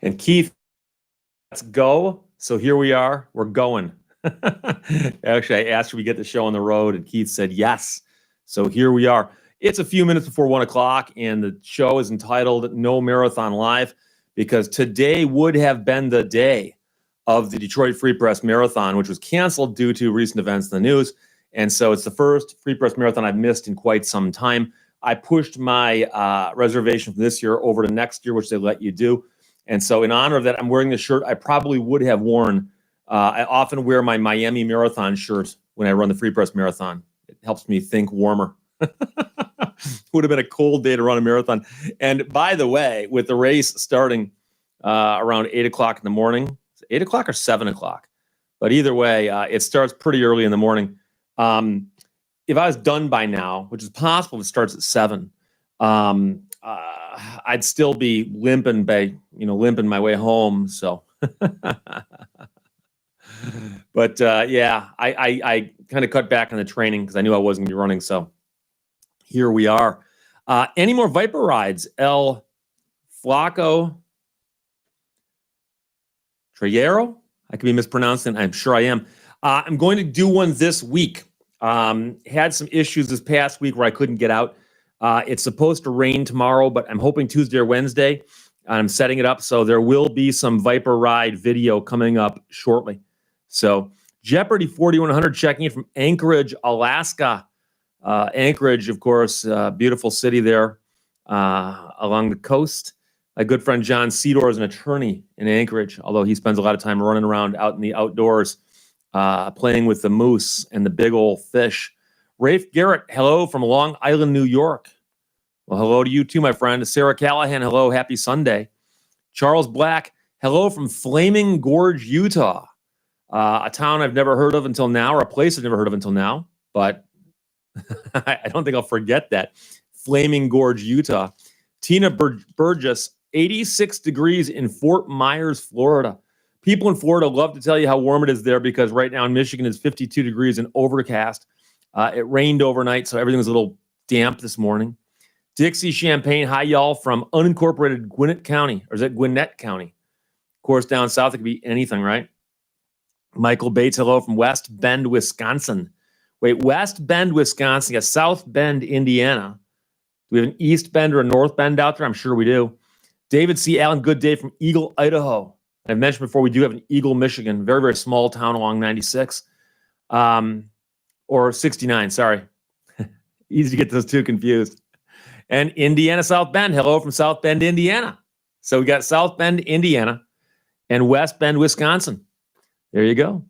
And Keith, let's go. So here we are. We're going. Actually, I asked if we get the show on the road, and Keith said yes. So here we are. It's a few minutes before 1 o'clock, and the show is entitled No Marathon Live because today would have been the day of the Detroit Free Press Marathon, which was canceled due to recent events in the news. And so it's the first Free Press Marathon I've missed in quite some time. I pushed my reservation from this year over to next year, which they let you do. And so in honor of that, I'm wearing the shirt I probably would have worn. I often wear my Miami Marathon shirt when I run the Free Press Marathon. It helps me think warmer. Would have been a cold day to run a marathon. And by the way, with the race starting around 8 o'clock in the morning, 8 o'clock or 7 o'clock? But either way, it starts pretty early in the morning. If I was done by now, which is possible, it starts at 7. I'd still be limping my way home. So, but yeah, I kind of cut back on the training because I knew I wasn't going to be running. So here we are. Any more Viper rides? El Flaco Trayero? I could be mispronouncing. I'm sure I am. I'm going to do one this week. Had some issues this past week where I couldn't get out. It's supposed to rain tomorrow, but I'm hoping Tuesday or Wednesday. I'm setting it up, so there will be some Viper ride video coming up shortly. So Jeopardy 4100 checking in from Anchorage, Alaska. Anchorage, of course, beautiful city there along the coast. My good friend John Cedar is an attorney in Anchorage, although he spends a lot of time running around out in the outdoors, playing with the moose and the big old fish. Rafe Garrett, hello from Long Island, New York. Well, hello to you too, my friend. Sarah Callahan, hello, happy Sunday. Charles Black, hello from Flaming Gorge, Utah. A town I've never heard of until now, or a place I've never heard of until now, but I don't think I'll forget that. Flaming Gorge, Utah. Tina Burgess, 86 degrees in Fort Myers, Florida. People in Florida love to tell you how warm it is there because right now in Michigan it's 52 degrees and overcast. It rained overnight, so everything was a little damp this morning. Dixie Champagne, hi y'all from unincorporated Gwinnett County, or is it Gwinnett County? Of course, down south it could be anything, right? Michael Bates, hello from West Bend, Wisconsin. Wait, West Bend, Wisconsin, got South Bend, Indiana. Do we have an East Bend or a North Bend out there? I'm sure we do. David C. Allen, good day from Eagle, Idaho. I've mentioned before, we do have an Eagle, Michigan, very, very small town along 96. Or 69, sorry. Easy to get those two confused. And Indiana, South Bend. Hello from South Bend, Indiana. So we got South Bend, Indiana, and West Bend, Wisconsin. There you go.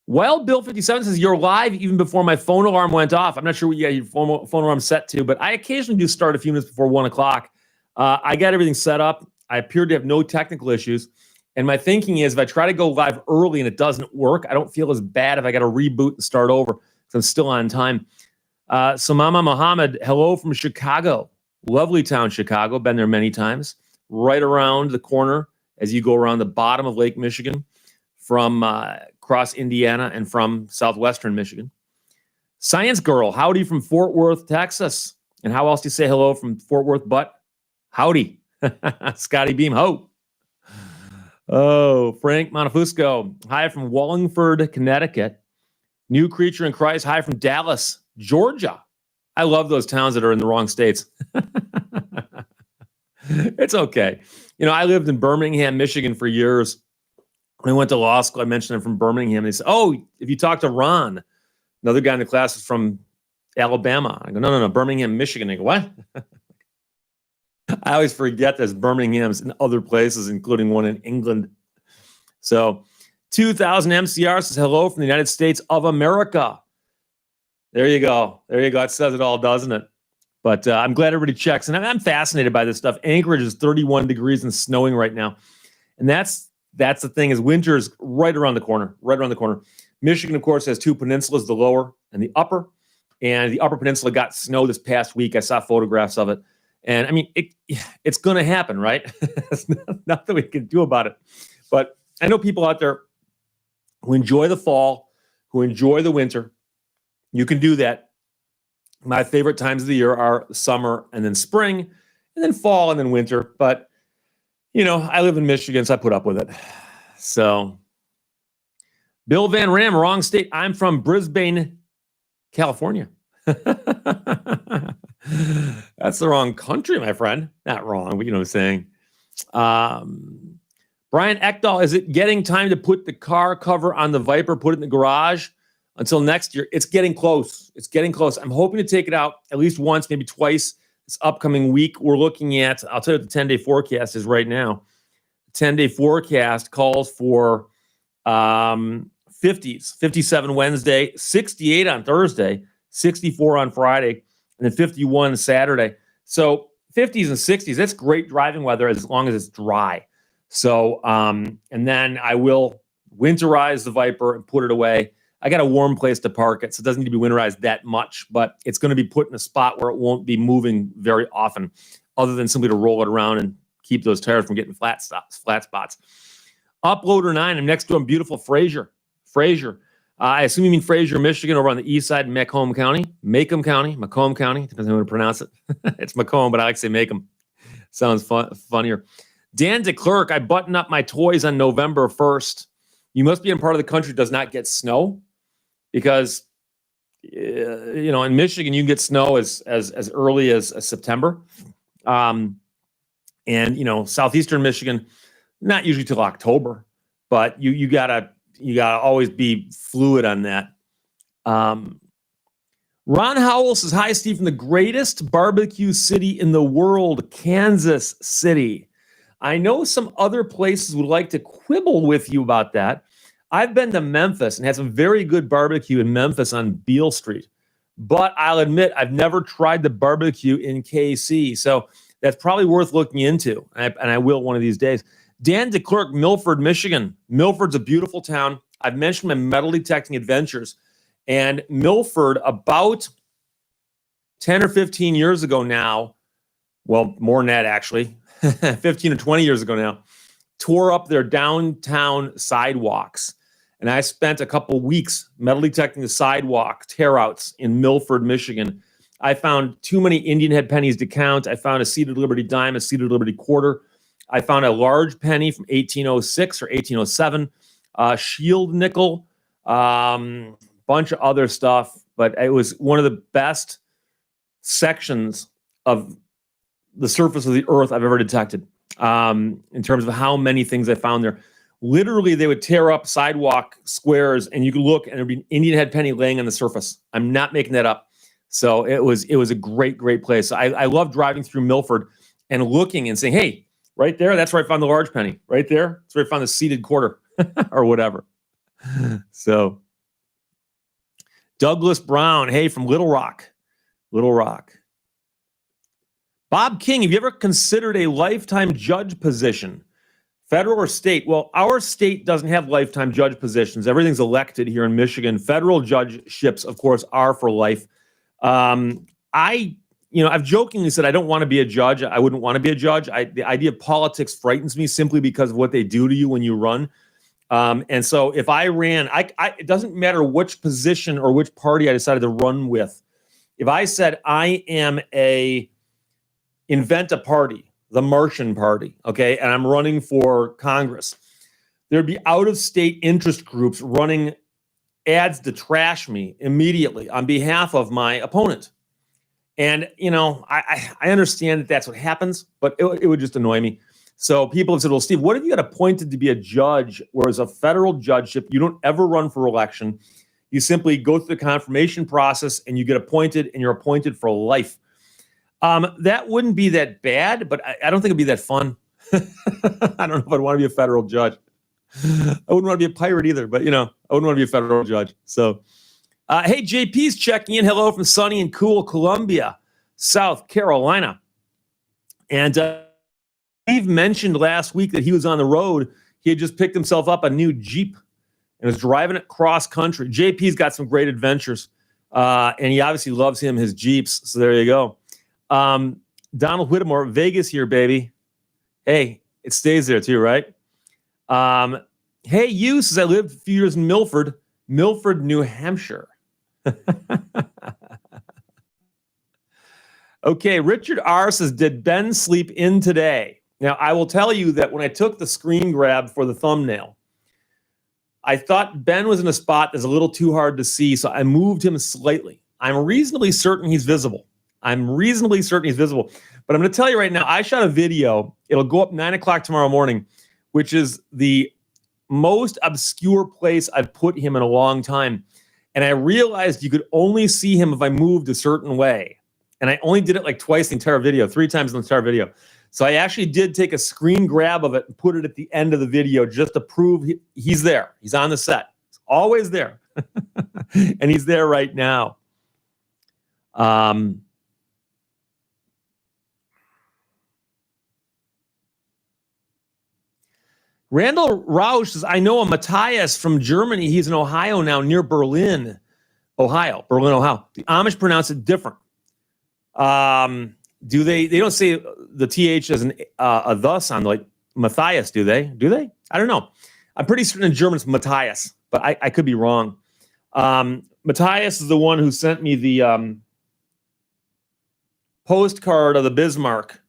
Wild Bill 57 says, you're live even before my phone alarm went off. I'm not sure what you got your phone alarm set to, but I occasionally do start a few minutes before 1 o'clock. I got everything set up. I appear to have no technical issues. And my thinking is if I try to go live early and it doesn't work, I don't feel as bad if I got to reboot and start over because I'm still on time. Samama Mohammed, hello from Chicago. Lovely town, Chicago. Been there many times. Right around the corner as you go around the bottom of Lake Michigan from across Indiana and from southwestern Michigan. Science Girl, howdy from Fort Worth, Texas. And how else do you say hello from Fort Worth but howdy? Scotty Beam, ho. Oh, Frank Monofusco, hi from Wallingford, Connecticut. New Creature in Christ, hi from Dallas, Georgia. I love those towns that are in the wrong states. It's okay. You know, I lived in Birmingham, Michigan for years. When I went to law school, I mentioned I'm from Birmingham. They said, oh, if you talk to Ron, another guy in the class is from Alabama. I go, no, Birmingham, Michigan. They go, what? I always forget there's Birminghams in other places, including one in England. So 2000 MCR says hello from the United States of America. There you go. It says it all, doesn't it? But I'm glad everybody checks. And I'm fascinated by this stuff. Anchorage is 31 degrees and snowing right now. And that's the thing is winter is right around the corner. Michigan, of course, has two peninsulas, the lower and the upper. And the upper peninsula got snow this past week. I saw photographs of it. And I mean, it's going to happen, right? There's nothing we can do about it. But I know people out there who enjoy the fall, who enjoy the winter. You can do that. My favorite times of the year are summer and then spring and then fall and then winter. But I live in Michigan, so I put up with it. So, Bill Van Ram, wrong state. I'm from Brisbane, California. That's the wrong country, my friend. Not wrong, but you know what I'm saying. Brian Ekdahl, is it getting time to put the car cover on the Viper, put it in the garage until next year? It's getting close. It's getting close. I'm hoping to take it out at least once, maybe twice this upcoming week. We're looking at, I'll tell you what the 10-day forecast is right now. The 10-day forecast calls for 50s, 57 Wednesday, 68 on Thursday, 64 on Friday, and then 51 Saturday. So 50s and 60s, that's great driving weather as long as it's dry. So, and then I will winterize the Viper and put it away. I got a warm place to park it, so it doesn't need to be winterized that much, but it's going to be put in a spot where it won't be moving very often, other than simply to roll it around and keep those tires from getting flat spots. Uploader 9, I'm next to a beautiful Fraser. I assume you mean Fraser, Michigan, over on the east side in Macomb County, Macomb County, depends on how to pronounce it. It's Macomb, but I like to say Macomb. Sounds funnier. Dan DeClerc, I button up my toys on November 1st. You must be in part of the country that does not get snow, because in Michigan you can get snow as early as September, and southeastern Michigan not usually till October, but you gotta always be fluid on that. Ron Howell says, hi, Steve, from the greatest barbecue city in the world, Kansas City. I know some other places would like to quibble with you about that. I've been to Memphis and had some very good barbecue in Memphis on Beale Street, but I'll admit I've never tried the barbecue in KC, so that's probably worth looking into, and I will one of these days. Dan DeClerc, Milford, Michigan. Milford's a beautiful town. I've mentioned my metal detecting adventures, and Milford, about 10 or 15 years ago now, well, more than that actually, 15 or 20 years ago now, tore up their downtown sidewalks. And I spent a couple weeks metal detecting the sidewalk tear-outs in Milford, Michigan. I found too many Indian head pennies to count. I found a seated Liberty dime, a seated Liberty quarter. I found a large penny from 1806 or 1807, shield nickel, bunch of other stuff. But it was one of the best sections of the surface of the earth I've ever detected, in terms of how many things I found there. Literally, they would tear up sidewalk squares, and you could look, and there'd be an Indian head penny laying on the surface. I'm not making that up. So it was a great place. I love driving through Milford and looking and saying, hey, right there, that's where I found the large penny. Right there, that's where I found the seated quarter or whatever. So Douglas Brown, hey, from Little Rock. Bob King, have you ever considered a lifetime judge position, federal or state? Well, our state doesn't have lifetime judge positions. Everything's elected here in Michigan. Federal judgeships, of course, are for life. I've jokingly said I don't want to be a judge. I wouldn't want to be a judge. The idea of politics frightens me simply because of what they do to you when you run. And so if I ran, it doesn't matter which position or which party I decided to run with. If I said I am invent a party, the Martian Party, okay, and I'm running for Congress, there'd be out-of-state interest groups running ads to trash me immediately on behalf of my opponent. And, I understand that that's what happens, but it would just annoy me. So people have said, well, Steve, what if you got appointed to be a judge, whereas a federal judgeship, you don't ever run for election. You simply go through the confirmation process and you get appointed, and you're appointed for life. That wouldn't be that bad, but I don't think it'd be that fun. I don't know if I'd want to be a federal judge. I wouldn't want to be a pirate either, but, I wouldn't want to be a federal judge. So, hey, JP's checking in. Hello from sunny and cool Columbia, South Carolina. And Steve mentioned last week that he was on the road. He had just picked himself up a new Jeep and was driving it cross country. JP's got some great adventures, and he obviously loves his Jeeps. So there you go. Donald Whittemore, Vegas here, baby. Hey, it stays there too, right? Hey, you, says I lived a few years in Milford, New Hampshire. Okay, Richard R. says, did Ben sleep in today? Now, I will tell you that when I took the screen grab for the thumbnail, I thought Ben was in a spot that's a little too hard to see, so I moved him slightly. I'm reasonably certain he's visible. But I'm going to tell you right now, I shot a video. It'll go up 9 o'clock tomorrow morning, which is the most obscure place I've put him in a long time. And I realized you could only see him if I moved a certain way. And I only did it like twice in the entire video, 3 times in the entire video. So I actually did take a screen grab of it and put it at the end of the video just to prove he's there. He's on the set. He's always there. And he's there right now. Randall Rausch says, I know a Matthias from Germany. He's in Ohio now, near Berlin, Ohio. The Amish pronounce it different. Do they don't say the TH as a thus on like Matthias, do they? I don't know. I'm pretty certain in German it's Matthias, but I could be wrong. Matthias is the one who sent me the postcard of the Bismarck.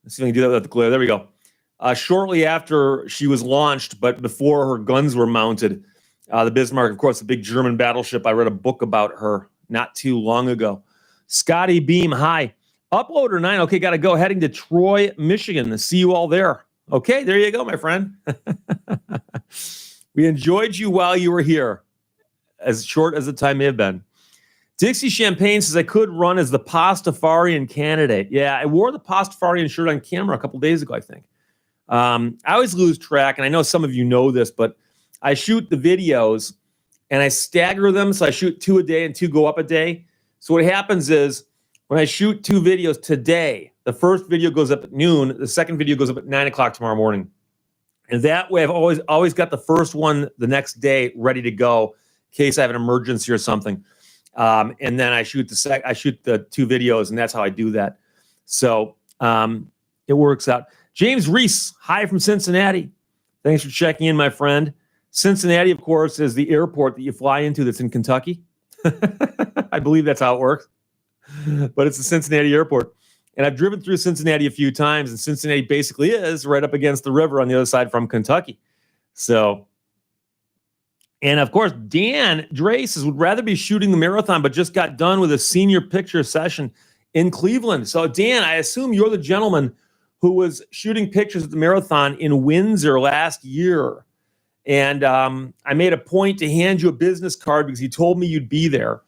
Let's see if I can do that without the glare. There we go. Shortly after she was launched, but before her guns were mounted, the Bismarck, of course, the big German battleship. I read a book about her not too long ago. Scotty Beam, hi. Uploader 9, okay, got to go. Heading to Troy, Michigan. See you all there. Okay, there you go, my friend. We enjoyed you while you were here, as short as the time may have been. Dixie Champagne says, I could run as the Pastafarian candidate. Yeah, I wore the Pastafarian shirt on camera a couple days ago, I think. I always lose track, and I know some of you know this, but I shoot the videos, and I stagger them, so I shoot 2 a day and 2 go up a day. So what happens is, when I shoot 2 videos today, the first video goes up at noon, the second video goes up at 9 o'clock tomorrow morning. And that way I've always got the first one the next day ready to go in case I have an emergency or something. And then I shoot the 2 videos, and that's how I do that. So it works out. James Reese, hi from Cincinnati. Thanks for checking in, my friend. Cincinnati, of course, is the airport that you fly into that's in Kentucky. I believe that's how it works. But it's the Cincinnati airport. And I've driven through Cincinnati a few times, and Cincinnati basically is right up against the river on the other side from Kentucky. So, and of course, Dan Dre says, would rather be shooting the marathon, but just got done with a senior picture session in Cleveland. So, Dan, I assume you're the gentleman who was shooting pictures at the marathon in Windsor last year. And I made a point to hand you a business card because he told me you'd be there.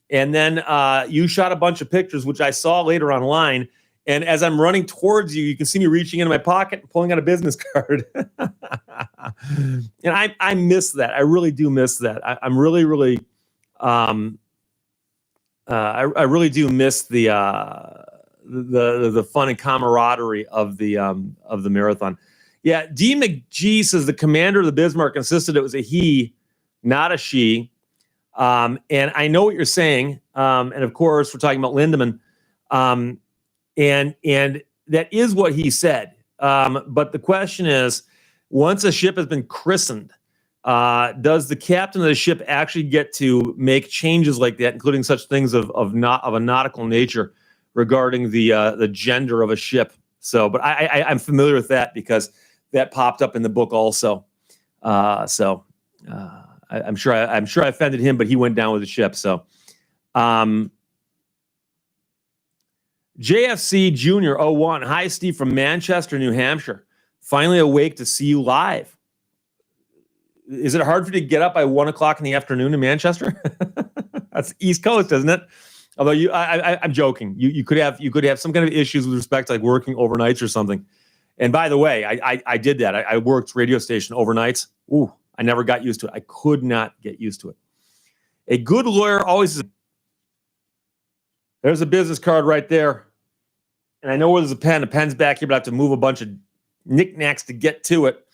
And then you shot a bunch of pictures, which I saw later online. And as I'm running towards you, you can see me reaching into my pocket and pulling out a business card. And I miss that. I really do miss that. I'm really, really, I really do miss the fun and camaraderie of the marathon. Yeah, D. McGee says the commander of the Bismarck insisted it was a he, not a she. And I know what you're saying. And of course, we're talking about Lindemann. And that is what he said. But the question is, once a ship has been christened, does the captain of the ship actually get to make changes like that, including such things of a nautical nature regarding the gender of a ship? So, but I'm familiar with that because that popped up in the book also. I'm sure I offended him, but he went down with the ship. So, JFC Junior 01. Hi, Steve from Manchester, New Hampshire. Finally awake to see you live. Is it hard for you to get up by 1 o'clock in the afternoon in Manchester? That's East Coast, isn't it? Although I'm joking. You could have some kind of issues with respect to like working overnights or something. And by the way, I did that. I worked radio station overnights. Ooh, I never got used to it. I could not get used to it. A good lawyer always. There's a business card right there. And I know where there's a pen. The pen's back here, but I have to move a bunch of knickknacks to get to it.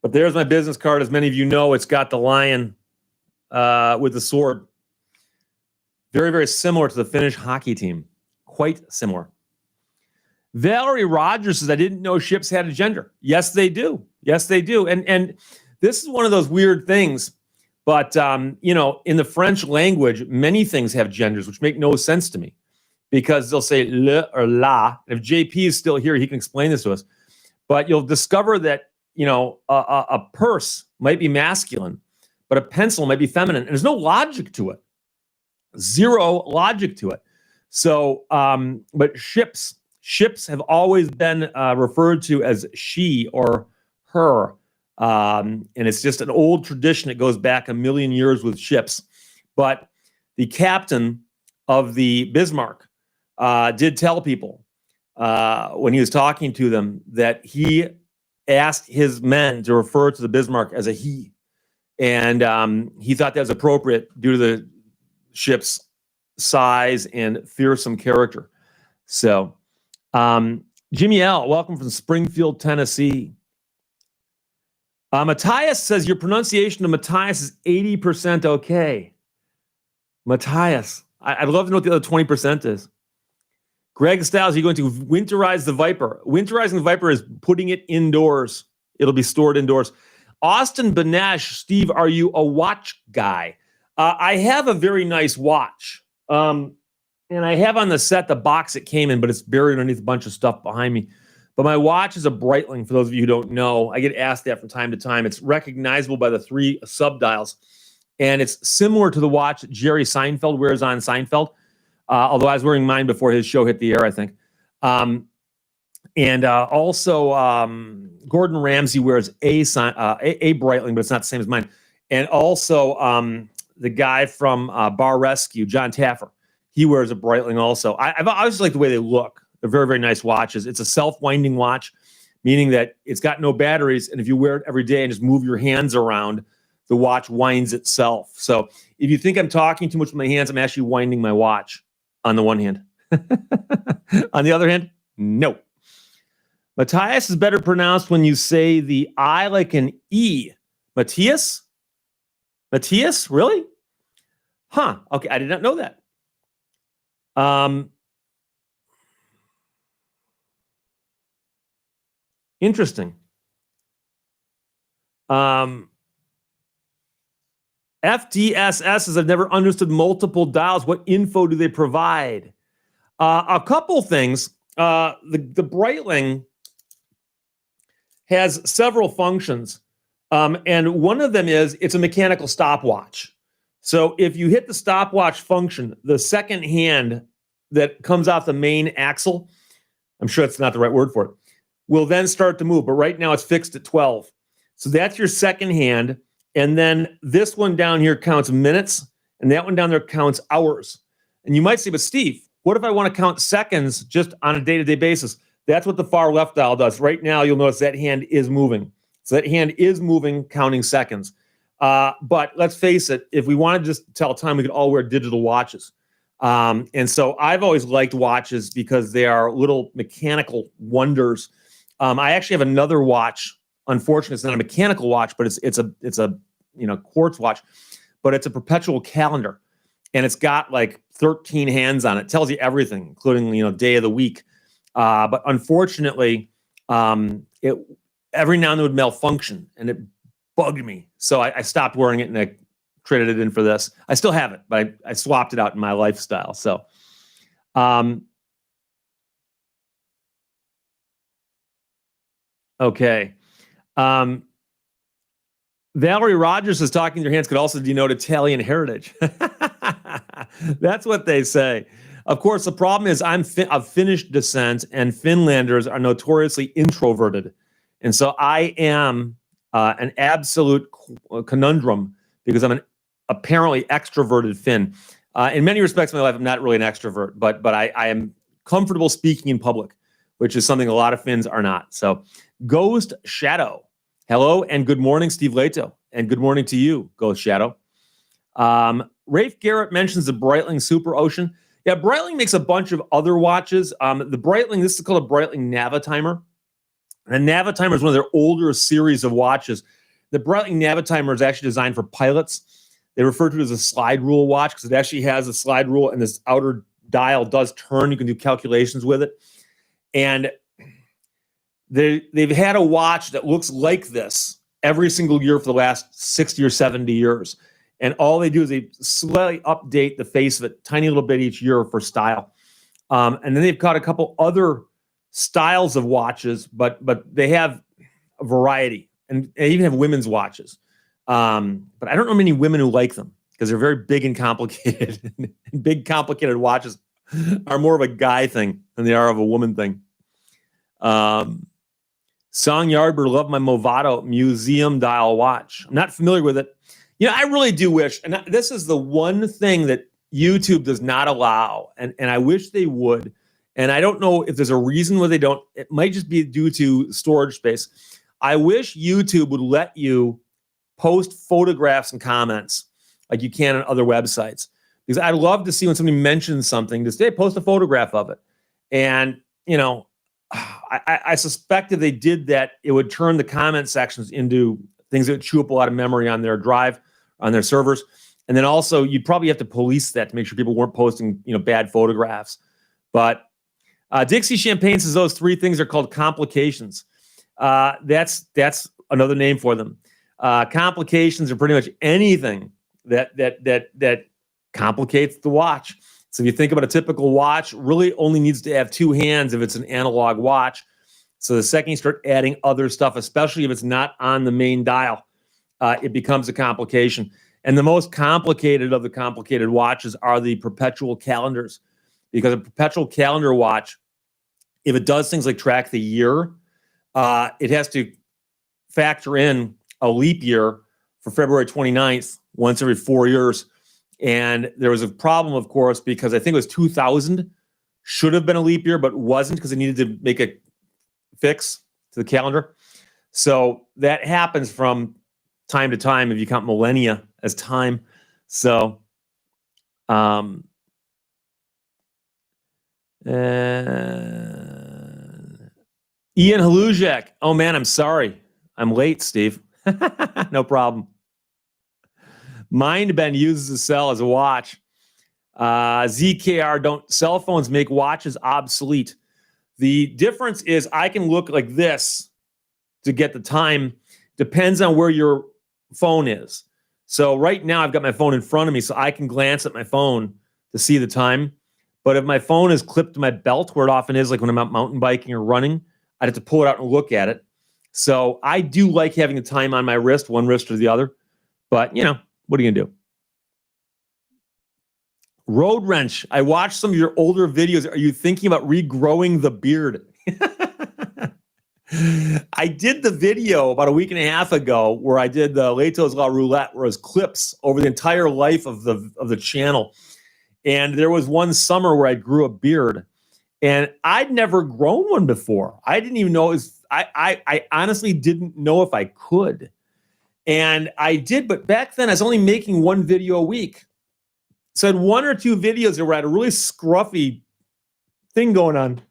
But there's my business card. As many of you know, it's got the lion with the sword. Very, very similar to the Finnish hockey team. Quite similar. Valerie Rogers says, I didn't know ships had a gender. Yes, they do. Yes, they do. And this is one of those weird things. But, in the French language, many things have genders, which make no sense to me. Because they'll say le or la. And if JP is still here, he can explain this to us. But you'll discover that, a purse might be masculine, but a pencil might be feminine. And there's no logic to it. Zero logic to it. So, but ships have always been referred to as she or her. And it's just an old tradition that goes back a million years with ships. But the captain of the Bismarck did tell people when he was talking to them that he asked his men to refer to the Bismarck as a he. And he thought that was appropriate due to the ship's size and fearsome character. So, Jimmy L., welcome from Springfield, Tennessee. Matthias says your pronunciation of Matthias is 80% okay. Matthias. I'd love to know what the other 20% is. Greg Stiles, you're going to winterize the Viper. Winterizing the Viper is putting it indoors. It'll be stored indoors. Austin Benesh, Steve, are you a watch guy? I have a very nice watch. And I have on the set the box it came in, but it's buried underneath a bunch of stuff behind me. But my watch is a Breitling, for those of you who don't know. I get asked that from time to time. It's recognizable by the 3 subdials. And it's similar to the watch that Jerry Seinfeld wears on Seinfeld. Although I was wearing mine before his show hit the air, I think. Also, Gordon Ramsay wears a Breitling, but it's not the same as mine. And also, the guy from Bar Rescue, John Taffer, he wears a Breitling also. I always like the way they look. They're very, very nice watches. It's a self-winding watch, meaning that it's got no batteries. And if you wear it every day and just move your hands around, the watch winds itself. So if you think I'm talking too much with my hands, I'm actually winding my watch on the one hand. On the other hand, no. Matthias is better pronounced when you say the I like an E. Matthias? Matthias? Really? Huh. Okay, I did not know that. Interesting. FDSS says, I've never understood multiple dials. What info do they provide? A couple things. The Breitling has several functions. And one of them is it's a mechanical stopwatch. So if you hit the stopwatch function, the second hand that comes off the main axle, I'm sure that's not the right word for it, will then start to move. But right now it's fixed at 12. So that's your second hand. And then this one down here counts minutes, and that one down there counts hours. And you might say, but Steve, what if I want to count seconds just on a day-to-day basis? That's what the far left dial does. Right now, you'll notice that hand is moving. So that hand is moving, counting seconds. But let's face it, if we wanted to just tell time, we could all wear digital watches. And so I've always liked watches because they are little mechanical wonders. I actually have another watch. Unfortunately, it's not a mechanical watch, but it's a quartz watch, but it's a perpetual calendar, and it's got like 13 hands on it. It tells you everything, including day of the week. But unfortunately, it every now and then would malfunction, and it bugged me. So I stopped wearing it and I traded it in for this. I still have it, but I swapped it out in my lifestyle. So, okay. Valerie Rogers is talking your hands could also denote Italian heritage. That's what they say. Of course, the problem is I'm of Finnish descent, and Finlanders are notoriously introverted. And so I am an absolute conundrum because I'm an apparently extroverted Finn. In many respects of my life, I'm not really an extrovert, but I am comfortable speaking in public, which is something a lot of Finns are not. So Ghost Shadow. Hello and good morning, Steve Lehto. And good morning to you, Ghost Shadow. Rafe Garrett mentions the Breitling Super Ocean. Yeah, Breitling makes a bunch of other watches. The Breitling, this is called a Breitling Navitimer. And a Navitimer is one of their older series of watches. The Breitling Navitimer is actually designed for pilots. They refer to it as a slide rule watch because it actually has a slide rule and this outer dial does turn. You can do calculations with it. And they've had a watch that looks like this every single year for the last 60 or 70 years. And all they do is they slightly update the face of it, tiny little bit each year for style. And then they've got a couple other styles of watches, but they have a variety, and they even have women's watches. But I don't know many women who like them because they're very big and complicated. Big, complicated watches are more of a guy thing than they are of a woman thing. Song Yardbird, love my Movado museum dial watch. I'm not familiar with it. I really do wish, and this is the one thing that YouTube does not allow, and I wish they would. And I don't know if there's a reason why they don't. It might just be due to storage space. I wish YouTube would let you post photographs and comments like you can on other websites. Because I'd love to see when somebody mentions something, just hey, post a photograph of it. And, I suspect if they did that, it would turn the comment sections into things that would chew up a lot of memory on their drive, on their servers. And then also, you'd probably have to police that to make sure people weren't posting, bad photographs. But Dixie Champagne says those three things are called complications. That's another name for them. Complications are pretty much anything that complicates the watch. So if you think about a typical watch, really only needs to have two hands if it's an analog watch. So the second you start adding other stuff, especially if it's not on the main dial, it becomes a complication. And the most complicated of the complicated watches are the perpetual calendars. Because a perpetual calendar watch, if it does things like track the year, it has to factor in a leap year for February 29th once every 4 years. And there was a problem, of course, because I think it was 2000 should have been a leap year, but wasn't because it needed to make a fix to the calendar. So that happens from time to time if you count millennia as time. So, Ian Halujak. Oh man, I'm sorry. I'm late, Steve. No problem. Mindbend uses a cell as a watch. ZKR, cell phones make watches obsolete. The difference is I can look like this to get the time. Depends on where your phone is. So right now I've got my phone in front of me, so I can glance at my phone to see the time. But if my phone is clipped to my belt, where it often is, like when I'm out mountain biking or running, I'd have to pull it out and look at it. So I do like having the time on my wrist, one wrist or the other. But, what are you going to do? Road Wrench, I watched some of your older videos. Are you thinking about regrowing the beard? I did the video about a week and a half ago where I did the Lehto's Law Roulette, where it was clips over the entire life of the channel. And there was one summer where I grew a beard. And I'd never grown one before. I didn't even know I honestly didn't know if I could. And I did, but back then I was only making one video a week. So I had one or two videos where I had a really scruffy thing going on.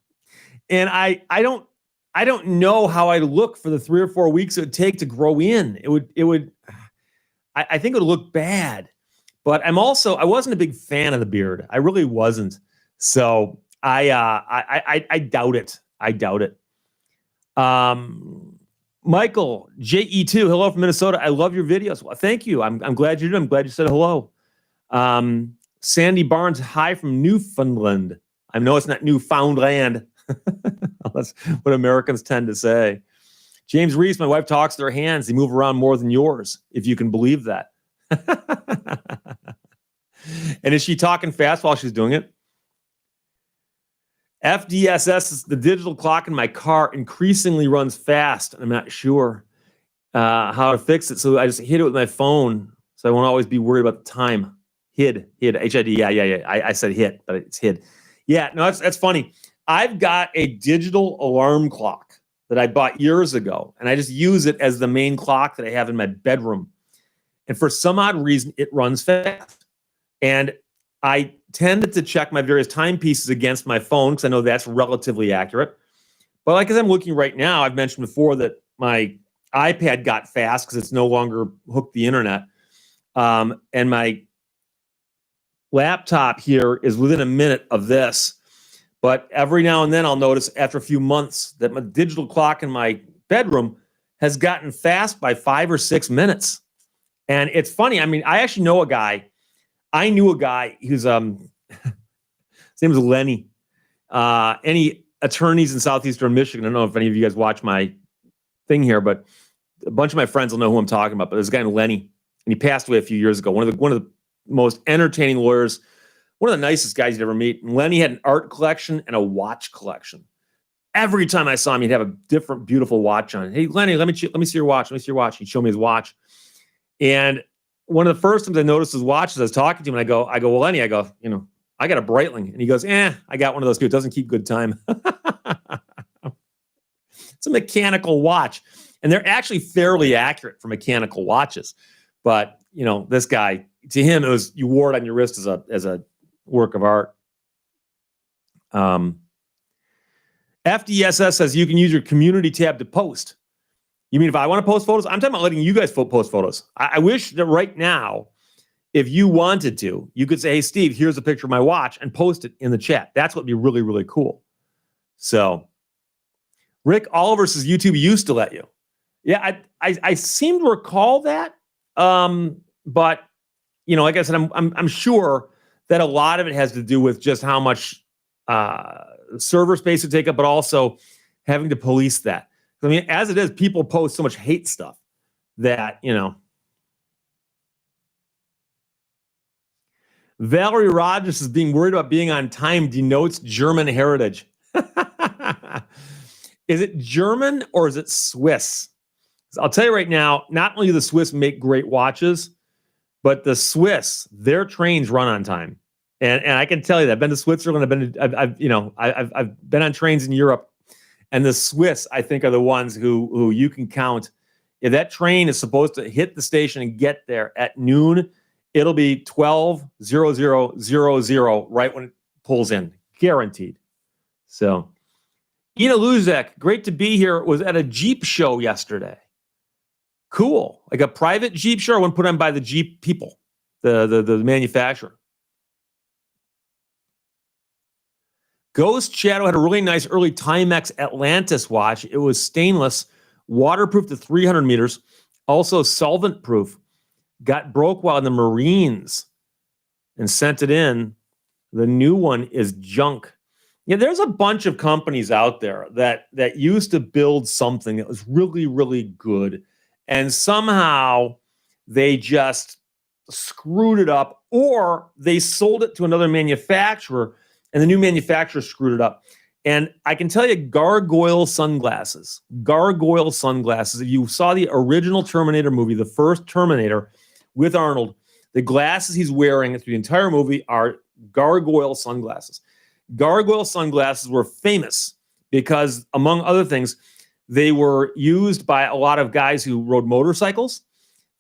And I don't know how I'd look for the 3 or 4 weeks it would take to grow in. I think it would look bad. But I wasn't a big fan of the beard. I really wasn't. So I doubt it. I doubt it. Michael, JE2, hello from Minnesota. I love your videos. Well, thank you. I'm glad you did. I'm glad you said hello. Sandy Barnes, hi from Newfoundland. I know it's not Newfoundland. That's what Americans tend to say. James Reese, my wife talks with her hands. They move around more than yours, if you can believe that. And is she talking fast while she's doing it? FDSS is the digital clock in my car increasingly runs fast, and I'm not sure how to fix it. So I just hit it with my phone, so I won't always be worried about the time. HID, HID, yeah. I said hit, but it's HID. Yeah, no, that's funny. I've got a digital alarm clock that I bought years ago, and I just use it as the main clock that I have in my bedroom. And for some odd reason, it runs fast. And I tended to check my various timepieces against my phone because I know that's relatively accurate. But like as I'm looking right now, I've mentioned before that my iPad got fast because it's no longer hooked to the internet. And my laptop here is within a minute of this. But every now and then I'll notice after a few months that my digital clock in my bedroom has gotten fast by 5 or 6 minutes. And it's funny. I mean, I actually know a guy. I knew a guy who's his name was Lenny. And attorneys in southeastern Michigan. I don't know if any of you guys watch my thing here, but a bunch of my friends will know who I'm talking about. But there's a guy named Lenny, and he passed away a few years ago. One of the most entertaining lawyers, one of the nicest guys you'd ever meet. And Lenny had an art collection and a watch collection. Every time I saw him, he'd have a different, beautiful watch on. Hey, Lenny, let me see your watch. Let me see your watch. He'd show me his watch. And one of the first times I noticed his watch as I was talking to him, and I go, well, Lenny, I go, I got a Breitling. And he goes, I got one of those too. It doesn't keep good time. It's a mechanical watch. And they're actually fairly accurate for mechanical watches. But, this guy, to him, it was, you wore it on your wrist as a work of art. FDSS says you can use your community tab to post. You mean if I want to post photos? I'm talking about letting you guys post photos. I wish that right now, if you wanted to, you could say, hey, Steve, here's a picture of my watch and post it in the chat. That's what would be really, really cool. So Rick Oliver says YouTube used to let you. Yeah, I seem to recall that. But, like I said, I'm sure that a lot of it has to do with just how much server space to take up, but also having to police that. I mean, as it is, people post so much hate stuff that, Valerie Rogers is being worried about being on time denotes German heritage. Is it German or is it Swiss? I'll tell you right now, not only do the Swiss make great watches, but the Swiss, their trains run on time. And I can tell you that I've been to Switzerland. I've been on trains in Europe, and the Swiss, I think, are the ones who you can count. If that train is supposed to hit the station and get there at noon, it'll be 12:00:00 right when it pulls in, guaranteed. So, Ina Luzek, great to be here. Was at a Jeep show yesterday. Cool, like a private Jeep show, one put on by the Jeep people, the manufacturer. Ghost Shadow had a really nice early Timex Atlantis watch. It was stainless, waterproof to 300 meters, also solvent proof. Got broke while in the Marines and sent it in. The new one is junk. Yeah, there's a bunch of companies out there that used to build something that was really, really good, and somehow they just screwed it up, or they sold it to another manufacturer, and the new manufacturer screwed it up. And I can tell you, gargoyle sunglasses. If you saw the original Terminator movie, the first Terminator with Arnold, the glasses he's wearing through the entire movie are gargoyle sunglasses. Gargoyle sunglasses were famous because, among other things, they were used by a lot of guys who rode motorcycles.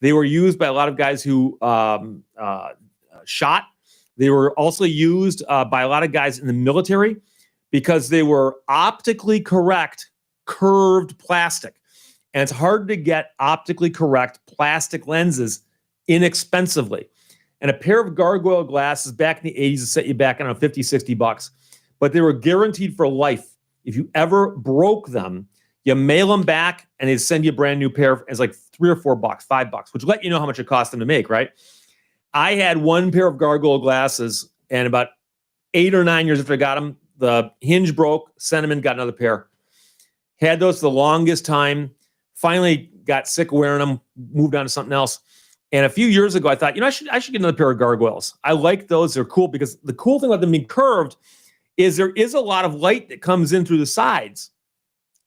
They were used by a lot of guys who shot. They were also used by a lot of guys in the military because they were optically correct, curved plastic. And it's hard to get optically correct plastic lenses inexpensively. And a pair of gargoyle glasses back in the 80s would set you back, $50, $60. But they were guaranteed for life. If you ever broke them, you mail them back and they'd send you a brand new pair. It's like $3 or $4, $5, which let you know how much it cost them to make, right? I had one pair of gargoyle glasses, and about 8 or 9 years after I got them, the hinge broke, sent them in, got another pair. Had those for the longest time. Finally got sick of wearing them, moved on to something else. And a few years ago, I thought, I should get another pair of gargoyles. I like those. They're cool because the cool thing about them being curved is there is a lot of light that comes in through the sides.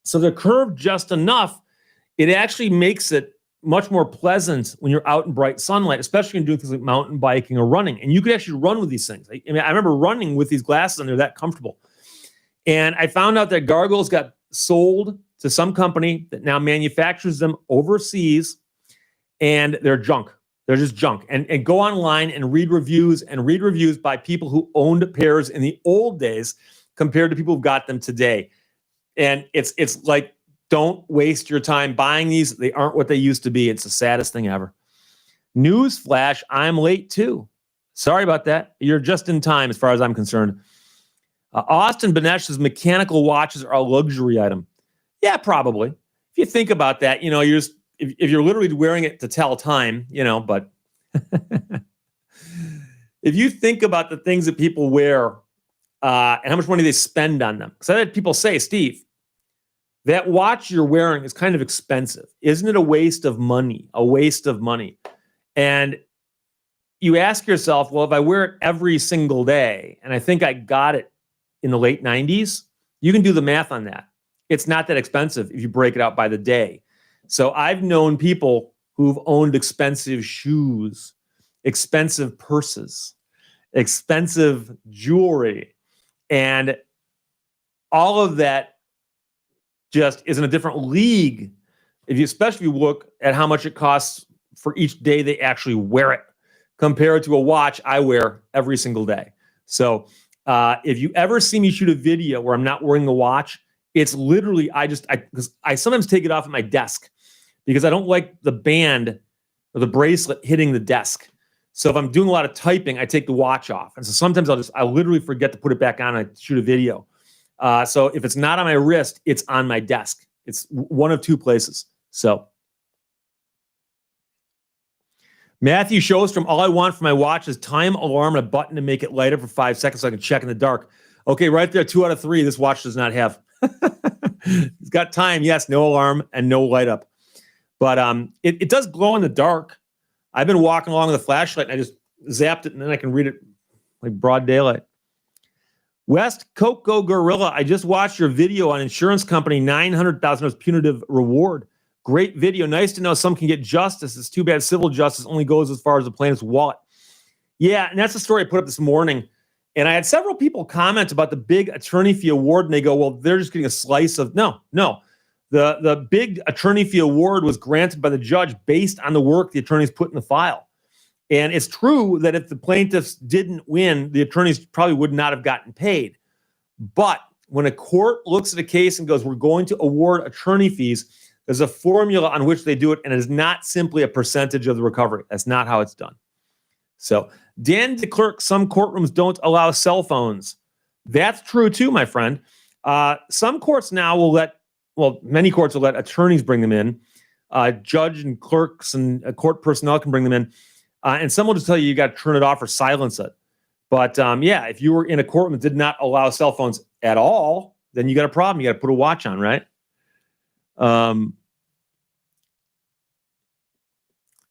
So they're curved just enough. It actually makes it much more pleasant when you're out in bright sunlight, especially when you're doing things like mountain biking or running. And you could actually run with these things. I remember running with these glasses and they're that comfortable. And I found out that gargoyles got sold to some company that now manufactures them overseas, and they're junk. They're just junk. And go online and read reviews by people who owned pairs in the old days compared to people who've got them today. And it's like, don't waste your time buying these. They aren't what they used to be. It's the saddest thing ever. Newsflash, I'm late too. Sorry about that. You're just in time as far as I'm concerned. Austin Benesh says mechanical watches are a luxury item. Yeah, probably. If you think about that, you're just, if you're literally wearing it to tell time, but if you think about the things that people wear and how much money they spend on them. Because I had people say, Steve, that watch you're wearing is kind of expensive. Isn't it a waste of money? A waste of money. And you ask yourself, well, if I wear it every single day, and I think I got it in the late 90s, you can do the math on that. It's not that expensive if you break it out by the day. So I've known people who've owned expensive shoes, expensive purses, expensive jewelry, and all of that just is in a different league. Especially if you look at how much it costs for each day they actually wear it, compared to a watch I wear every single day. So if you ever see me shoot a video where I'm not wearing the watch, it's literally because I sometimes take it off at my desk because I don't like the band or the bracelet hitting the desk. So if I'm doing a lot of typing, I take the watch off. And so sometimes I literally forget to put it back on and I shoot a video. So if it's not on my wrist, it's on my desk. It's one of two places. So Matthew Showstrom, all I want for my watch is time alarm and a button to make it light up for 5 seconds so I can check in the dark. Okay, right there, 2 out of 3 this watch does not have. It's got time, yes, no alarm and no light up. But it does glow in the dark. I've been walking along with a flashlight and I just zapped it and then I can read it like broad daylight. West Coco Gorilla, I just watched your video on insurance company, $900,000 punitive reward. Great video. Nice to know some can get justice. It's too bad civil justice only goes as far as the plaintiff's wallet. Yeah, and that's the story I put up this morning. And I had several people comment about the big attorney fee award, and they go, well, they're just getting a slice of... No. The big attorney fee award was granted by the judge based on the work the attorneys put in the file. And it's true that if the plaintiffs didn't win, the attorneys probably would not have gotten paid. But when a court looks at a case and goes, we're going to award attorney fees, there's a formula on which they do it, and it is not simply a percentage of the recovery. That's not how it's done. So, Dan DeClerc, some courtrooms don't allow cell phones. That's true too, my friend. Some courts now many courts will let attorneys bring them in. Judge and clerks and court personnel can bring them in. And some will just tell you got to turn it off or silence it. But if you were in a courtroom that did not allow cell phones at all, then you got a problem. You got to put a watch on, right?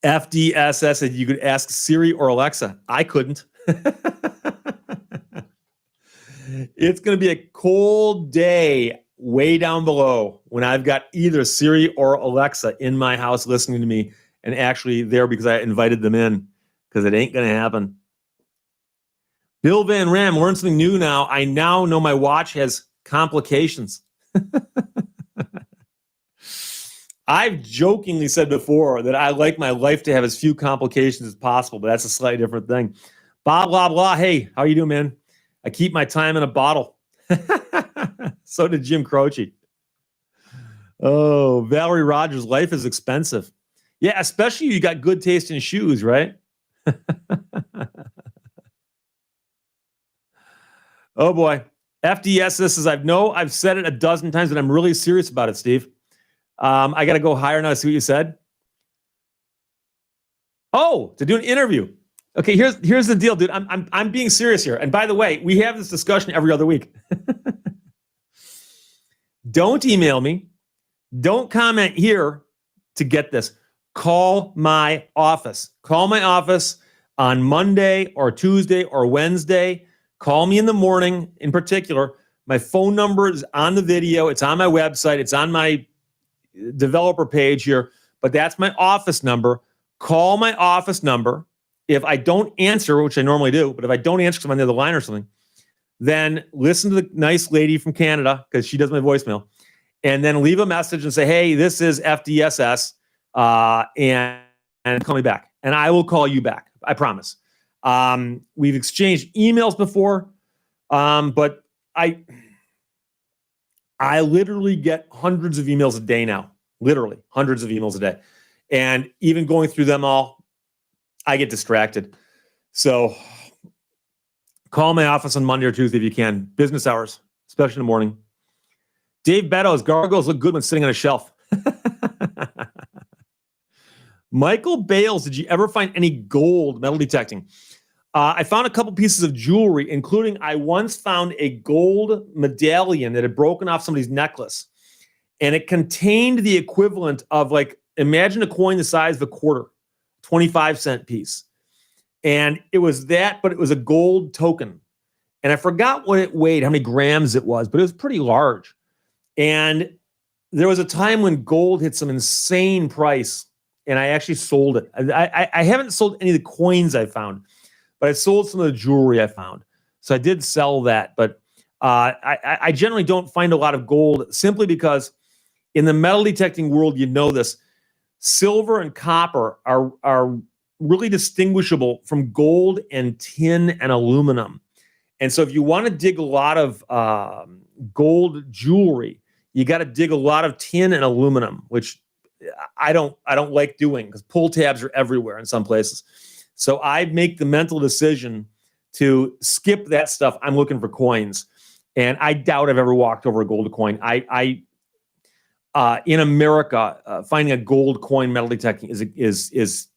FDSS said you could ask Siri or Alexa. I couldn't. It's going to be a cold day way down below when I've got either Siri or Alexa in my house listening to me and actually there because I invited them in, because it ain't going to happen. Bill Van Ram, learn something new now. I now know my watch has complications. I've jokingly said before that I like my life to have as few complications as possible, but that's a slightly different thing. Blah, blah, blah. Hey, how you doing, man? I keep my time in a bottle. So did Jim Croce. Oh, Valerie Rogers, life is expensive. Yeah, especially you got good taste in shoes, right? Oh, boy. FDS, this is, I've said it a dozen times, but I'm really serious about it, Steve. I got to go higher now to see what you said. Oh, to do an interview. Okay, here's the deal, dude. I'm being serious here. And by the way, we have this discussion every other week. Don't email me. Don't comment here to get this. Call my office. Call my office on Monday or Tuesday or Wednesday. Call me in the morning in particular. My phone number is on the video. It's on my website. It's on my developer page here, but that's my office number. Call my office number. If I don't answer, which I normally do, but if I don't answer because I'm on the other line or something, then listen to the nice lady from Canada, because she does my voicemail, and then leave a message and say, hey, this is FDSS, and call me back. And I will call you back. I promise. We've exchanged emails before, but I literally get hundreds of emails a day now, literally hundreds of emails a day. And even going through them all, I get distracted. So call my office on Monday or Tuesday if you can. Business hours, especially in the morning. Dave Beddoes, gargoyles look good when sitting on a shelf. Michael Bales, did you ever find any gold metal detecting? I found a couple pieces of jewelry, including I once found a gold medallion that had broken off somebody's necklace, and it contained the equivalent of, like, imagine a coin the size of a quarter, 25-cent piece. And it was that, but it was a gold token. And I forgot what it weighed, how many grams it was, but it was pretty large. And there was a time when gold hit some insane price, and I actually sold it. I haven't sold any of the coins I found, but I sold some of the jewelry I found. So I did sell that, but I generally don't find a lot of gold simply because in the metal detecting world, you know this, silver and copper are really distinguishable from gold and tin and aluminum. And so if you want to dig a lot of gold jewelry, you got to dig a lot of tin and aluminum, which I don't like doing because pull tabs are everywhere in some places. So I make the mental decision to skip that stuff. I'm looking for coins, and I doubt I've ever walked over a gold coin. In America, finding a gold coin metal detecting is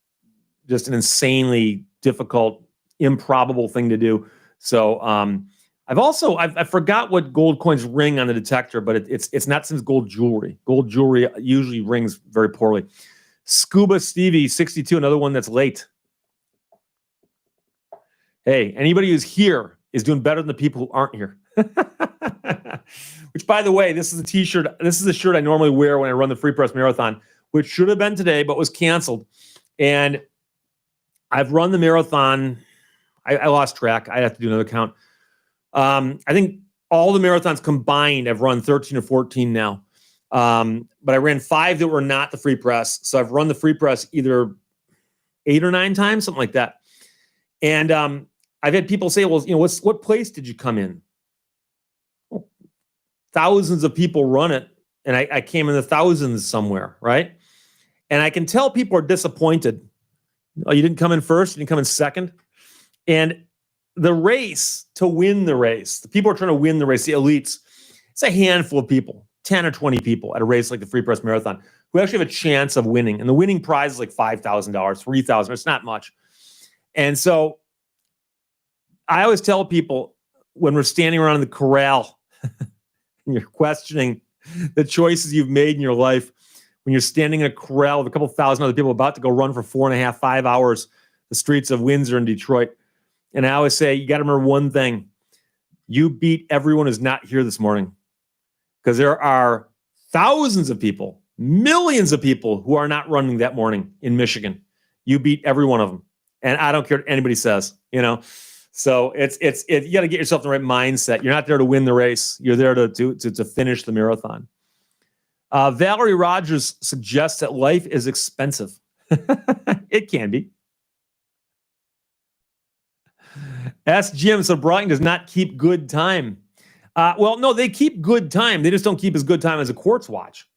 just an insanely difficult, improbable thing to do. So I forgot what gold coins ring on the detector, but it's not since gold jewelry. Gold jewelry usually rings very poorly. Scuba Stevie 62, another one that's late. Hey, anybody who's here is doing better than the people who aren't here. Which, by the way, this is a t-shirt. This is a shirt I normally wear when I run the Free Press Marathon, which should have been today, but was canceled. And I've run the marathon. I lost track. I'd have to do another count. I think all the marathons combined, I've run 13 or 14 now. But I ran 5 that were not the Free Press. So I've run the Free Press either 8 or 9 times, something like that. And I've had people say, well, what place did you come in? Well, thousands of people run it, and I came in the thousands somewhere, right? And I can tell people are disappointed. Oh, you didn't come in first, you didn't come in second. And the race, to win the race, the people are trying to win the race, the elites, it's a handful of people, 10 or 20 people at a race like the Free Press Marathon who actually have a chance of winning. And the winning prize is like $5,000, $3,000. It's not much. And so I always tell people when we're standing around in the corral and you're questioning the choices you've made in your life, when you're standing in a corral with a couple thousand other people about to go run for 4.5, 5 hours, the streets of Windsor and Detroit. And I always say, you got to remember one thing. You beat everyone who's not here this morning, because there are thousands of people, millions of people who are not running that morning in Michigan. You beat every one of them. And I don't care what anybody says, So you got to get yourself in the right mindset. You're not there to win the race. You're there to finish the marathon. Valerie Rogers suggests that life is expensive. It can be. Ask Jim. So Brighton does not keep good time. Well, no, they keep good time. They just don't keep as good time as a quartz watch.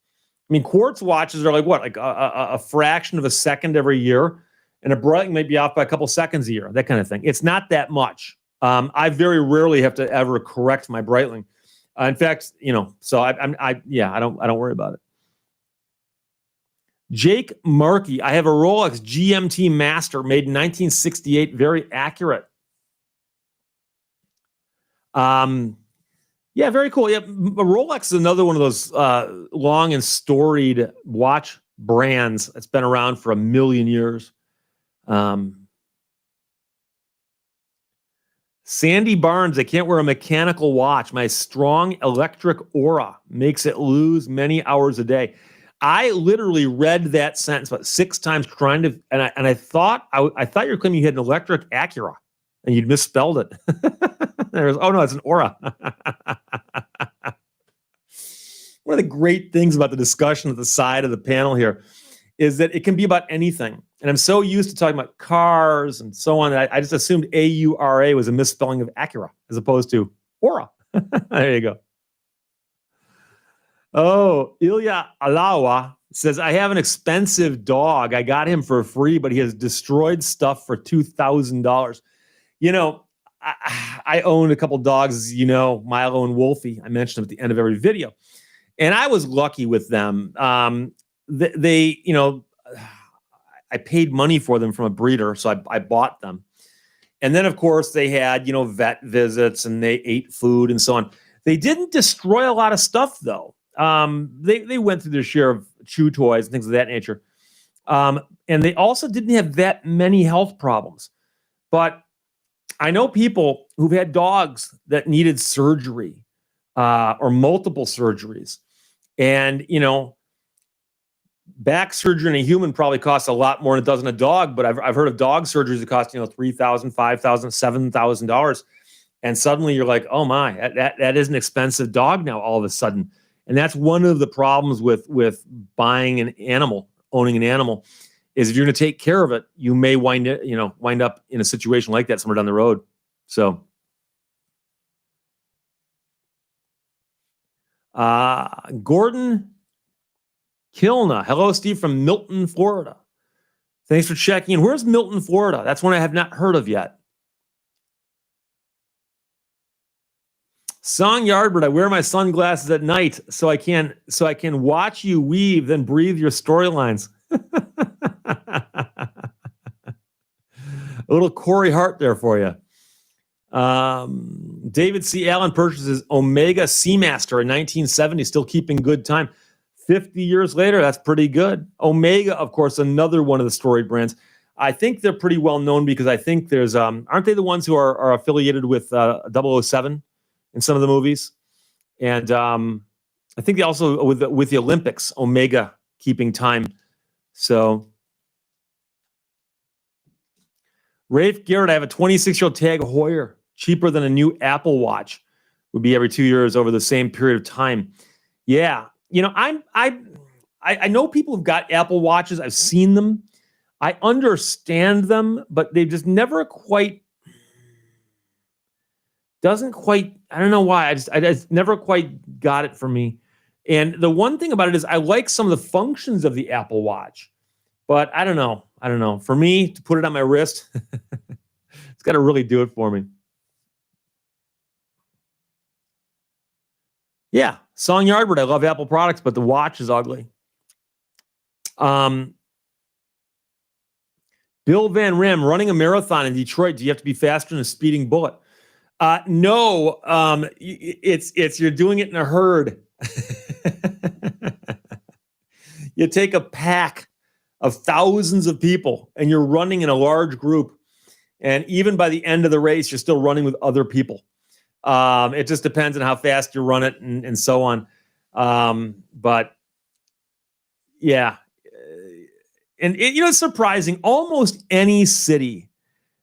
I mean, quartz watches are like a fraction of a second every year, and a Breitling might be off by a couple seconds a year, that kind of thing. It's not that much. I very rarely have to ever correct my Breitling. In fact, so I don't worry about it. Jake Markey, I have a Rolex GMT Master made in 1968, very accurate. Yeah, very cool. Yeah, Rolex is another one of those long and storied watch brands that's been around for 1 million years. Sandy Barnes, I can't wear a mechanical watch. My strong electric aura makes it lose many hours a day. I literally read that sentence about 6 times trying to, and I thought you were claiming you had an electric Acura, and you'd misspelled it. Oh no, it's an aura. One of the great things about the discussion at the side of the panel here is that it can be about anything. And I'm so used to talking about cars and so on that I just assumed AURA was a misspelling of Acura as opposed to aura. There you go. Oh, Ilya Alawa says, I have an expensive dog. I got him for free, but he has destroyed stuff for $2,000. I own a couple dogs, Milo and Wolfie. I mentioned them at the end of every video. And I was lucky with them. I paid money for them from a breeder, so I bought them. And then, of course, they had, vet visits and they ate food and so on. They didn't destroy a lot of stuff, though. They went through their share of chew toys and things of that nature. And they also didn't have that many health problems. But I know people who've had dogs that needed surgery or multiple surgeries. And, back surgery in a human probably costs a lot more than it does in a dog, but I've heard of dog surgeries that cost, $3,000, $5,000, $7,000. And suddenly you're like, oh my, that is an expensive dog now all of a sudden. And that's one of the problems with buying an animal, owning an animal, is if you're going to take care of it, you may wind up in a situation like that somewhere down the road. So, Gordon Kilna. Hello, Steve from Milton, Florida. Thanks for checking in. Where's Milton, Florida? That's one I have not heard of yet. Song Yardbird, I wear my sunglasses at night so I can watch you weave, then breathe your storylines. A little Corey Hart there for you. David C. Allen purchases Omega Seamaster in 1970, still keeping good time. 50 years later, that's pretty good. Omega, of course, another one of the storied brands. I think they're pretty well known because I think there's, aren't they the ones who are affiliated with 007 in some of the movies? And I think they also, with the Olympics, Omega keeping time. So, Rafe Garrett, I have a 26-year-old Tag Heuer, cheaper than a new Apple Watch. Would be every 2 years over the same period of time. Yeah. I know people who've got Apple Watches. I've seen them. I understand them, but they've just never quite, I don't know why. I just never quite got it for me. And the one thing about it is I like some of the functions of the Apple Watch, but I don't know. For me to put it on my wrist, it's got to really do it for me. Yeah. Song Yardbird, I love Apple products, but the watch is ugly. Bill Van Ram, running a marathon in Detroit, do you have to be faster than a speeding bullet? No, it's you're doing it in a herd. You take a pack of thousands of people and you're running in a large group. And even by the end of the race, you're still running with other people. It just depends on how fast you run it and so on. But yeah. And it's surprising. Almost any city,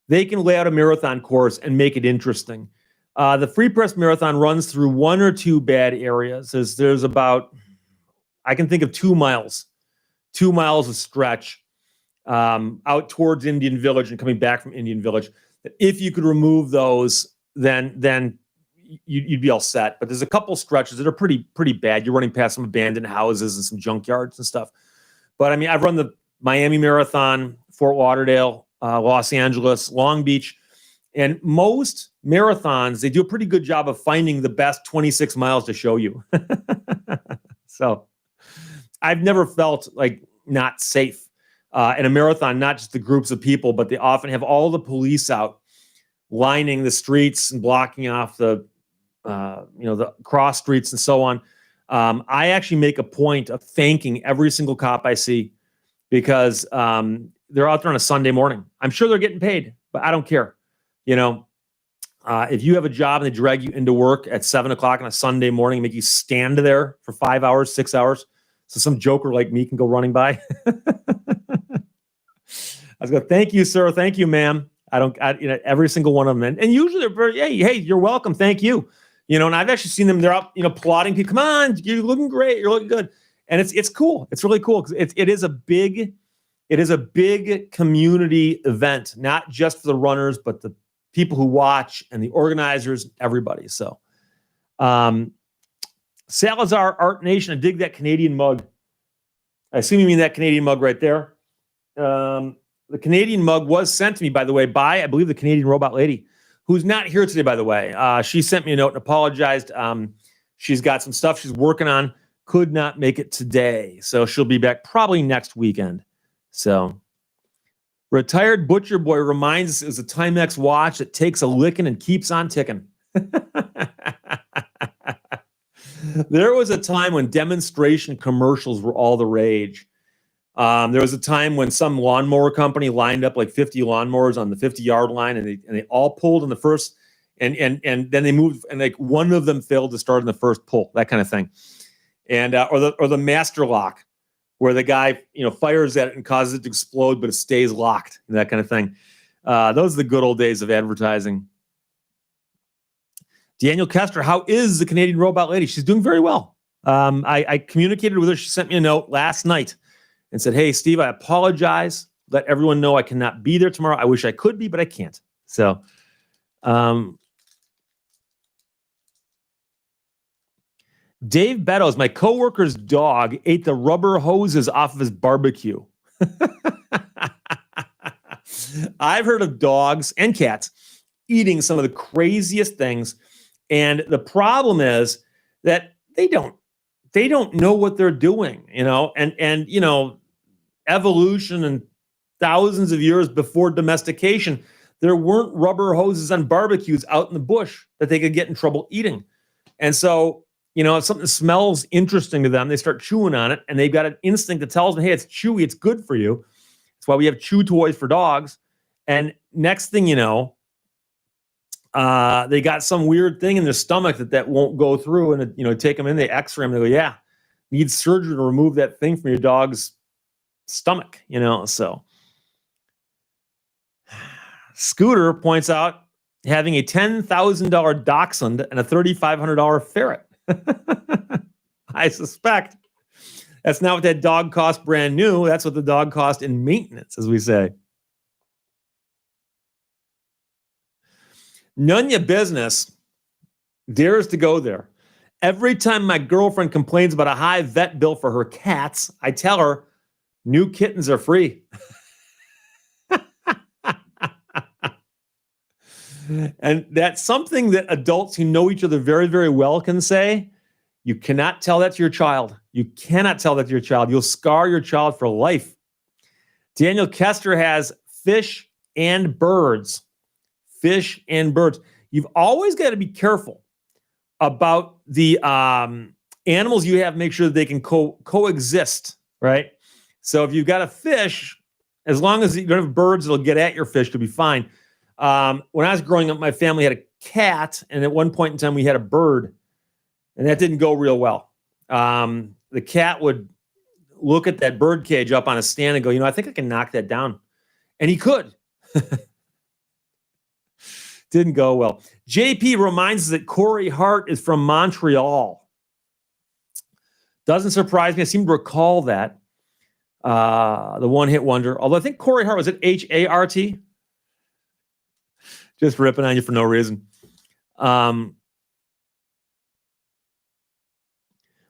they can lay out a marathon course and make it interesting. The Free Press Marathon runs through one or two bad areas. There's about, I can think of 2 miles of stretch out towards Indian Village and coming back from Indian Village. If you could remove those, then you'd be all set. But there's a couple stretches that are pretty bad. You're running past some abandoned houses and some junkyards and stuff. But I mean, I've run the Miami Marathon, Fort Lauderdale, Los Angeles, Long Beach, and most marathons, they do a pretty good job of finding the best 26 miles to show you. So I've never felt like not safe in a marathon, not just the groups of people, but they often have all the police out lining the streets and blocking off the cross streets and so on. I actually make a point of thanking every single cop I see because they're out there on a Sunday morning. I'm sure they're getting paid, but I don't care. If you have a job and they drag you into work at 7:00 on a Sunday morning and make you stand there for 5 hours, 6 hours, so some joker like me can go running by. I was going, thank you, sir. Thank you, ma'am. Every single one of them. And usually they're very, hey, you're welcome. Thank you. And I've actually seen them, they're out, applauding people. Come on, you're looking great. You're looking good. And it's cool. It's really cool because it is a big community event, not just for the runners, but the people who watch and the organizers, everybody. So, Salazar Art Nation, I dig that Canadian mug. I assume you mean that Canadian mug right there. The Canadian mug was sent to me, by the way, by, I believe, the Canadian Robot Lady, who's not here today, by the way. She sent me a note and apologized. She's got some stuff she's working on, could not make it today. So she'll be back probably next weekend. So Retired Butcher Boy reminds us it was a Timex watch that takes a licking and keeps on ticking. There was a time when demonstration commercials were all the rage. There was a time when some lawnmower company lined up like 50 lawnmowers on the 50-yard line, and they all pulled in the first, and then they moved, and like one of them failed to start in the first pull, that kind of thing. And or the master lock, where the guy fires at it and causes it to explode, but it stays locked, that kind of thing. Those are the good old days of advertising. Daniel Kester, how is the Canadian robot lady? She's doing very well. I communicated with her. She sent me a note last night and said, "Hey, Steve, I apologize. Let everyone know I cannot be there tomorrow. I wish I could be, but I can't." So, Dave Beddoes, my coworker's dog ate the rubber hoses off of his barbecue. I've heard of dogs and cats eating some of the craziest things. And the problem is that they don't know what they're doing, and evolution and thousands of years before domestication, there weren't rubber hoses on barbecues out in the bush that they could get in trouble eating. And so, if something smells interesting to them, they start chewing on it, and they've got an instinct that tells them, hey, it's chewy, it's good for you. That's why we have chew toys for dogs. And next thing you know, they got some weird thing in their stomach that won't go through, and take them in, they x-ray them, they go, yeah, need surgery to remove that thing from your dog's stomach, so. Scooter points out having a $10,000 dachshund and a $3,500 ferret. I suspect that's not what that dog cost brand new. That's what the dog cost in maintenance, as we say. None your business dares to go there. Every time my girlfriend complains about a high vet bill for her cats, I tell her new kittens are free. And that's something that adults who know each other very, very well can say. You cannot tell that to your child. You cannot tell that to your child. You'll scar your child for life. Daniel Kester has fish and birds. Fish and birds. You've always got to be careful about the animals you have. Make sure that they can coexist, right? So if you've got a fish, as long as you don't have birds that'll get at your fish, you'll be fine. When I was growing up, my family had a cat, and at one point in time, we had a bird, and that didn't go real well. The cat would look at that bird cage up on a stand and go, I think I can knock that down. And he could. Didn't go well. JP reminds us that Corey Hart is from Montreal. Doesn't surprise me. I seem to recall that. The one-hit wonder. Although I think Corey Hart was at Hart. Just ripping on you for no reason.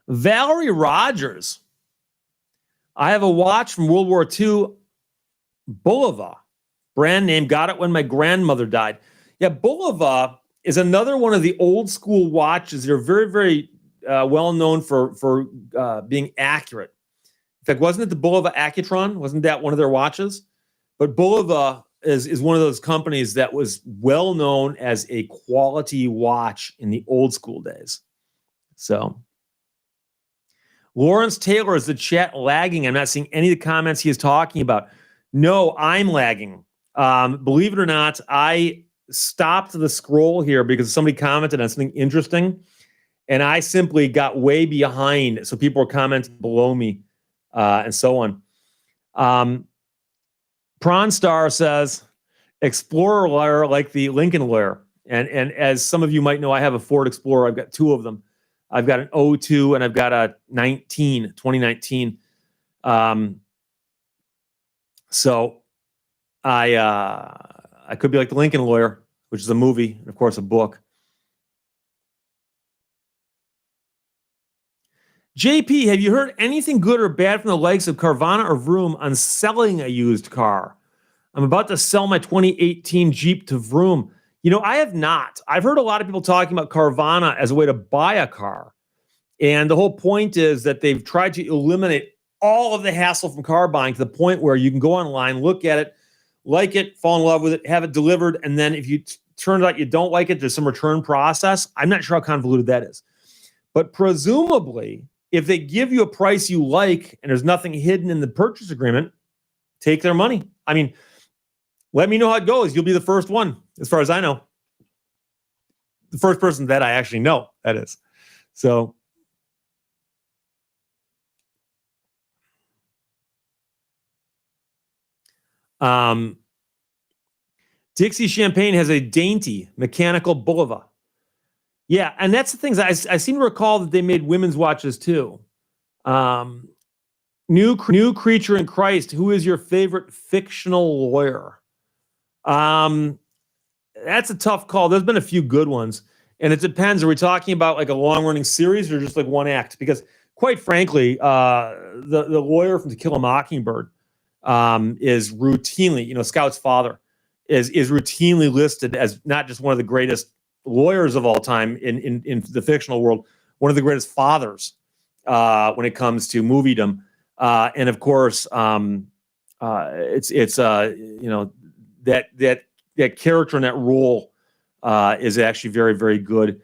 Valerie Rogers. I have a watch from World War II, Bulova. Brand name, got it when my grandmother died. Yeah, Bulova is another one of the old school watches. They're very, very well known for being accurate. In fact, wasn't it the Bulova Accutron? Wasn't that one of their watches? But Bulova is one of those companies that was well known as a quality watch in the old school days. So, Lawrence Taylor, is the chat lagging? I'm not seeing any of the comments he is talking about. No, I'm lagging. Believe it or not, I stopped the scroll here because somebody commented on something interesting, and I simply got way behind. So people were commenting below me, and so on. Prawn Star says, Explorer Lair like the Lincoln Lair. And as some of you might know, I have a Ford Explorer. I've got two of them. I've got an 02 and I've got a 2019. So I could be like the Lincoln Lawyer, which is a movie and of course a book. JP, have you heard anything good or bad from the likes of Carvana or Vroom on selling a used car? I'm about to sell my 2018 Jeep to Vroom. I have not. I've heard a lot of people talking about Carvana as a way to buy a car. And the whole point is that they've tried to eliminate all of the hassle from car buying to the point where you can go online, look at it, like it, fall in love with it, have it delivered, and then if you turns out you don't like it, there's some return process. I'm not sure how convoluted that is. But presumably, if they give you a price you like and there's nothing hidden in the purchase agreement, take their money. I mean, let me know how it goes. You'll be the first one, as far as I know. The first person that I actually know, that is. So, Dixie Champagne has a dainty mechanical Bulova. Yeah, and that's the things I seem to recall that they made women's watches too. New Creature in Christ. Who is your favorite fictional lawyer? That's a tough call. There's been a few good ones, and it depends. Are we talking about like a long-running series or just like one act? Because quite frankly, the lawyer from To Kill a Mockingbird is routinely, Scout's father is routinely listed as not just one of the greatest lawyers of all time in the fictional world, one of the greatest fathers when it comes to moviedom, and of course, it's that character in that role is actually very, very good.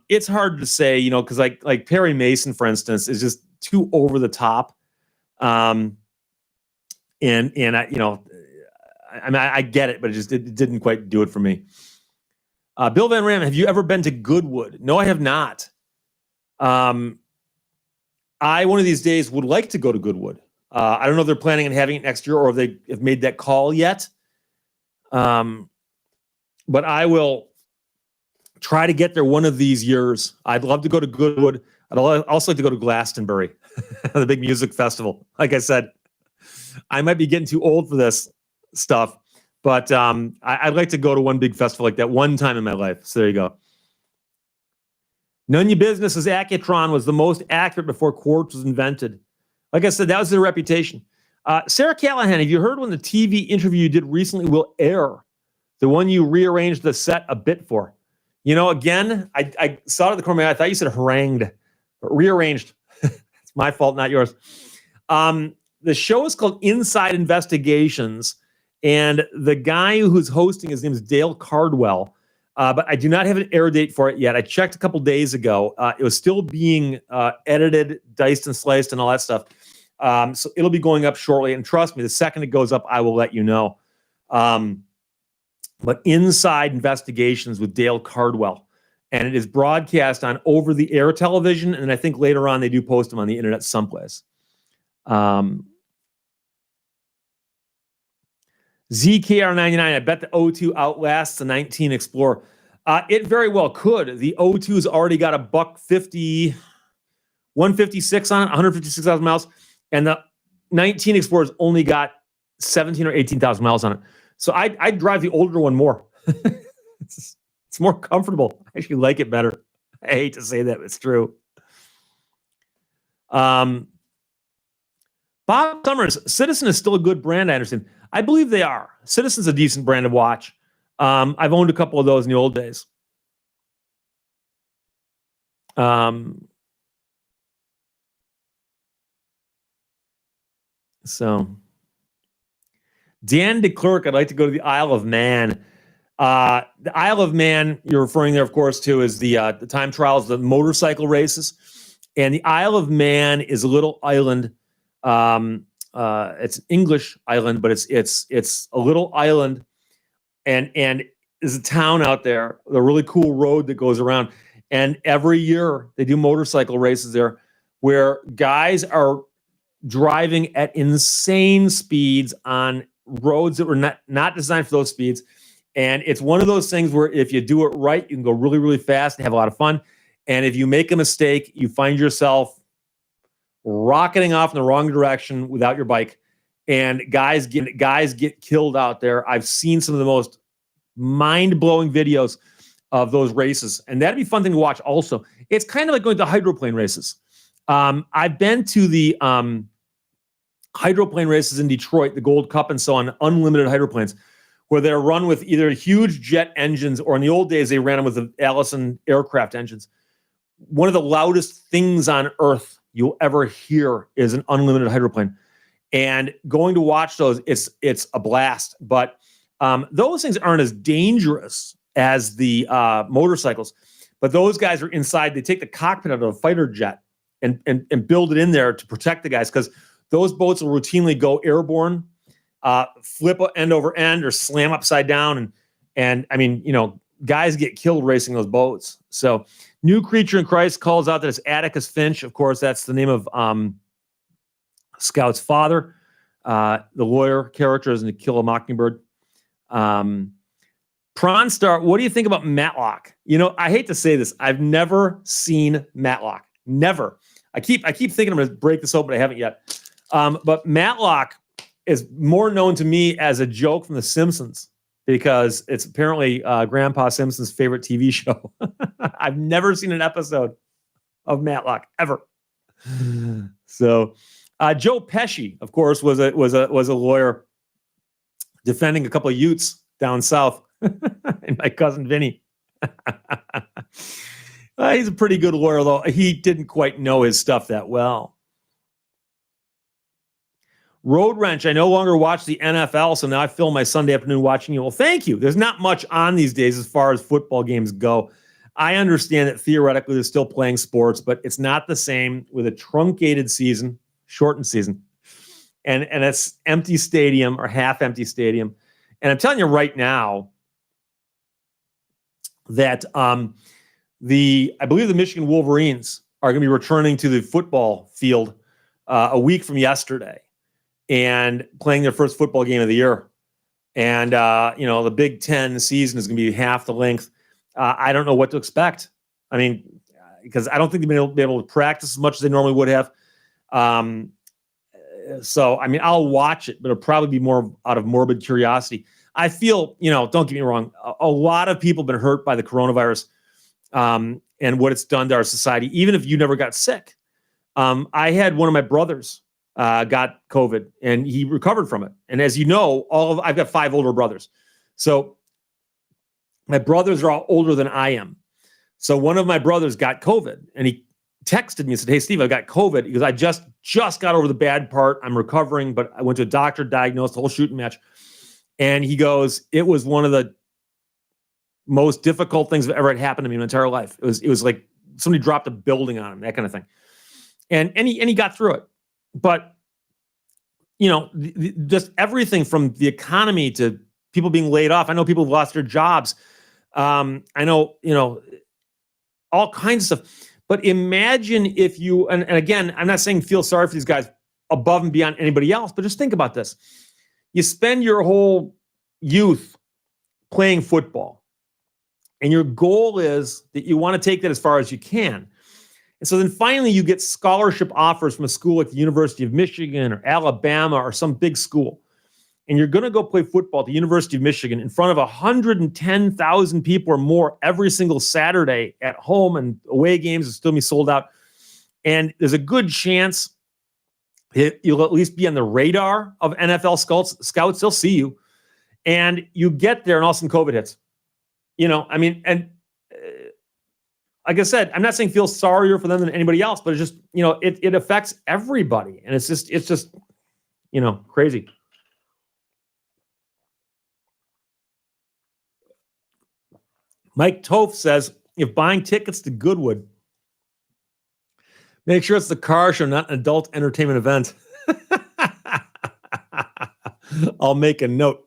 It's hard to say, because like Perry Mason, for instance, is just too over the top, and I get it, but it didn't quite do it for me. Bill Van Ram, have you ever been to Goodwood? No, I have not. I one of these days would like to go to Goodwood. I don't know if they're planning on having it next year or if they have made that call yet. But I will try to get there one of these years. I'd love to go to Goodwood. I'd also like to go to Glastonbury, the big music festival. Like I said, I might be getting too old for this stuff, but I'd like to go to one big festival like that one time in my life. So there you go. None of your business is Accutron was the most accurate before quartz was invented. Like I said, that was their reputation. Sarah Callahan, have you heard when the TV interview you did recently will air? The one you rearranged the set a bit for. Again, I saw it at the corner of my eye. I thought you said harangued, but rearranged. It's my fault, not yours. The show is called Inside Investigations, and the guy who's hosting, his name is Dale Cardwell, but I do not have an air date for it yet. I checked a couple days ago. It was still being edited, diced and sliced and all that stuff. So it'll be going up shortly, and trust me, the second it goes up, I will let you know. But Inside Investigations with Dale Cardwell, and it is broadcast on over-the-air television, and I think later on they do post them on the internet someplace. ZKR99, I bet the O2 outlasts the 19 Explorer. It very well could. The O2's already got a $150, 156 on it, 156,000 miles, and the 19 Explorer's only got 17 or 18,000 miles on it. So I'd drive the older one more. It's more comfortable. I actually like it better. I hate to say that, but it's true. Bob Summers, Citizen is still a good brand, I understand. I believe they are. Citizen's a decent brand to watch. I've owned a couple of those in the old days. So, Dan DeClerc, I'd like to go to the Isle of Man. The Isle of Man, you're referring there, of course, to is the time trials, the motorcycle races. And the Isle of Man is a little island. It's an English island, but it's a little island, and there's a town out there, a really cool road that goes around. And every year they do motorcycle races there where guys are driving at insane speeds on roads that were not designed for those speeds. And it's one of those things where if you do it right, you can go really, really fast and have a lot of fun. And if you make a mistake, you find yourself rocketing off in the wrong direction without your bike. And guys get killed out there. I've seen some of the most mind-blowing videos of those races. And that'd be a fun thing to watch also. It's kind of like going to hydroplane races. I've been to the hydroplane races in Detroit, the Gold Cup and so on, unlimited hydroplanes, where they're run with either huge jet engines, or in the old days, they ran them with the Allison aircraft engines. One of the loudest things on earth you'll ever hear is an unlimited hydroplane. And going to watch those, it's a blast. But those things aren't as dangerous as the motorcycles. But those guys are inside. They take the cockpit out of a fighter jet and build it in there to protect the guys, because those boats will routinely go airborne, flip end over end, or slam upside down. And I mean, guys get killed racing those boats. So New Creature in Christ calls out that it's Atticus Finch. Of course, that's the name of Scout's father. The lawyer character is in To Kill a Mockingbird. Prawn Star, what do you think about Matlock? I hate to say this. I've never seen Matlock. Never. I keep thinking I'm going to break this open, but I haven't yet. But Matlock is more known to me as a joke from The Simpsons, because it's apparently Grandpa Simpson's favorite TV show. I've never seen an episode of Matlock ever. So, Joe Pesci, of course, was a lawyer defending a couple of Utes down south, and my cousin Vinny. He's a pretty good lawyer, though he didn't quite know his stuff that well. Road Wrench, I no longer watch the NFL, so now I fill my Sunday afternoon watching you. Well, thank you. There's not much on these days as far as football games go. I understand that theoretically they're still playing sports, but it's not the same with a truncated season, shortened season, and it's empty stadium or half empty stadium. And I'm telling you right now that I believe the Michigan Wolverines are going to be returning to the football field a week from yesterday and playing their first football game of the year. And, the Big Ten season is going to be half the length. I don't know what to expect. I mean, because I don't think they've been able to practice as much as they normally would have. So, I mean, I'll watch it, but it'll probably be more out of morbid curiosity. I feel, don't get me wrong, a lot of people have been hurt by the coronavirus and what it's done to our society, even if you never got sick. I had one of my brothers got COVID and he recovered from it. And as you know, I've got 5 older brothers. So my brothers are all older than I am. So one of my brothers got COVID and he texted me and said, "Hey, Steve, I got COVID." He goes, "I just got over the bad part. I'm recovering, but I went to a doctor, diagnosed the whole shooting match." And he goes, "It was one of the most difficult things that ever had happened to me in my entire life. It was like somebody dropped a building on him, that kind of thing." And he got through it. But, just everything from the economy to people being laid off. I know people have lost their jobs. I know, all kinds of stuff. But imagine if you, and again, I'm not saying feel sorry for these guys above and beyond anybody else, but just think about this. You spend your whole youth playing football, and your goal is that you want to take that as far as you can. And so then finally you get scholarship offers from a school like the University of Michigan or Alabama or some big school. And you're going to go play football at the University of Michigan in front of 110,000 people or more every single Saturday at home, and away games will still be sold out. And there's a good chance you'll at least be on the radar of NFL scouts. They'll see you. And you get there and all of a sudden COVID hits. Like I said, I'm not saying feel sorrier for them than anybody else, but it's just, it affects everybody. And it's just crazy. Mike Toth says, if buying tickets to Goodwood, make sure it's the car show, not an adult entertainment event. I'll make a note.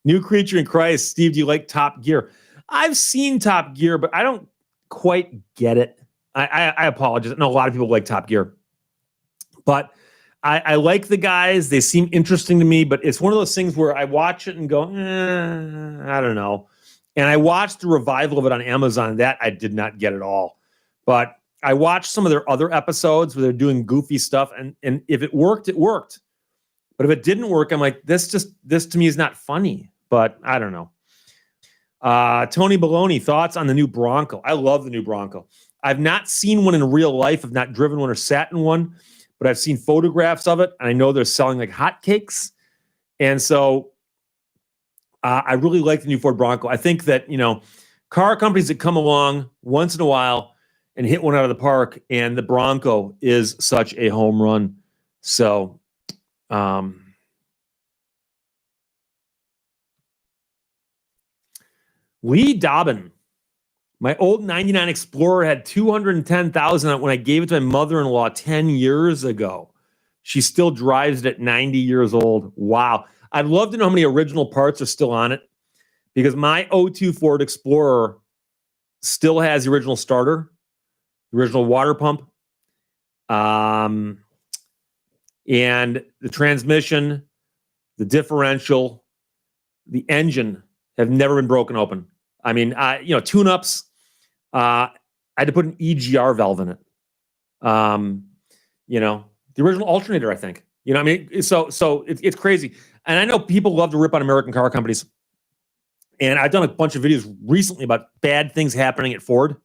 New Creature in Christ. Steve, do you like Top Gear? I've seen Top Gear, but I don't quite get it. I apologize. I know a lot of people like Top Gear, but I like the guys. They seem interesting to me, but it's one of those things where I watch it and go, I don't know. And I watched the revival of it on Amazon. That I did not get at all. But I watched some of their other episodes where they're doing goofy stuff. And if it worked, it worked. But if it didn't work, I'm like, this to me is not funny. But I don't know. Tony Baloney, thoughts on the new Bronco? I love the new Bronco. I've not seen one in real life. I've not driven one or sat in one, but I've seen photographs of it. And I know they're selling like hotcakes. And so I really like the new Ford Bronco. I think that, car companies that come along once in a while and hit one out of the park, and the Bronco is such a home run. So Lee Dobbin. My old 99 Explorer had 210,000 on it when I gave it to my mother-in-law 10 years ago. She still drives it at 90 years old. Wow. I'd love to know how many original parts are still on it, because my 02 Ford Explorer still has the original starter, the original water pump, and the transmission, the differential, the engine have never been broken open. I mean, tune-ups, I had to put an EGR valve in it. The original alternator, I think. So it's crazy. And I know people love to rip on American car companies. And I've done a bunch of videos recently about bad things happening at Ford.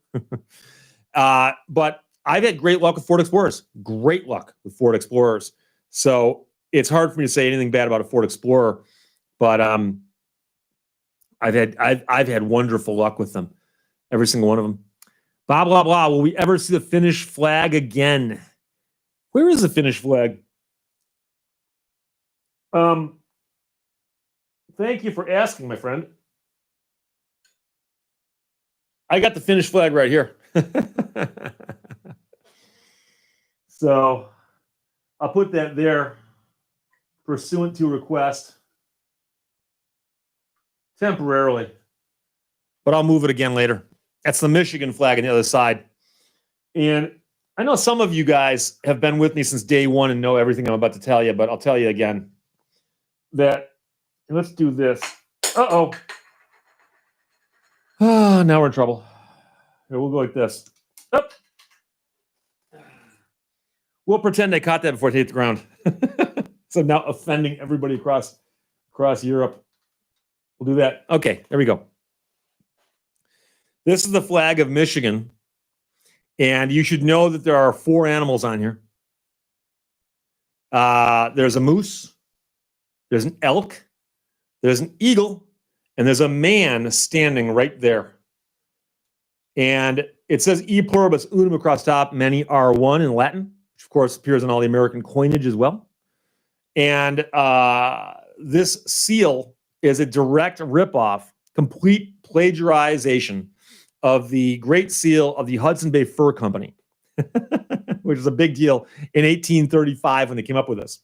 But I've had great luck with Ford Explorers. Great luck with Ford Explorers. So it's hard for me to say anything bad about a Ford Explorer. But I've had wonderful luck with them. Every single one of them. Blah, blah, blah. Will we ever see the Finnish flag again? Where is the Finnish flag? Thank you for asking, my friend. I got the Finnish flag right here. So I'll put that there, pursuant to request, temporarily. But I'll move it again later. That's the Michigan flag on the other side. And I know some of you guys have been with me since day one and know everything I'm about to tell you, but I'll tell you again that, let's do this. Uh-oh. Oh, now we're in trouble. Here, we'll go like this. Oh. We'll pretend I caught that before it hit the ground. So I'm now offending everybody across Europe. We'll do that. Okay, there we go. This is the flag of Michigan. And you should know that there are 4 animals on here. There's a moose, there's an elk, there's an eagle, and there's a man standing right there. And it says E pluribus unum across top, many are one in Latin, which of course appears in all the American coinage as well. And this seal is a direct ripoff, complete plagiarization of the Great Seal of the Hudson Bay Fur Company, which is a big deal in 1835 when they came up with this.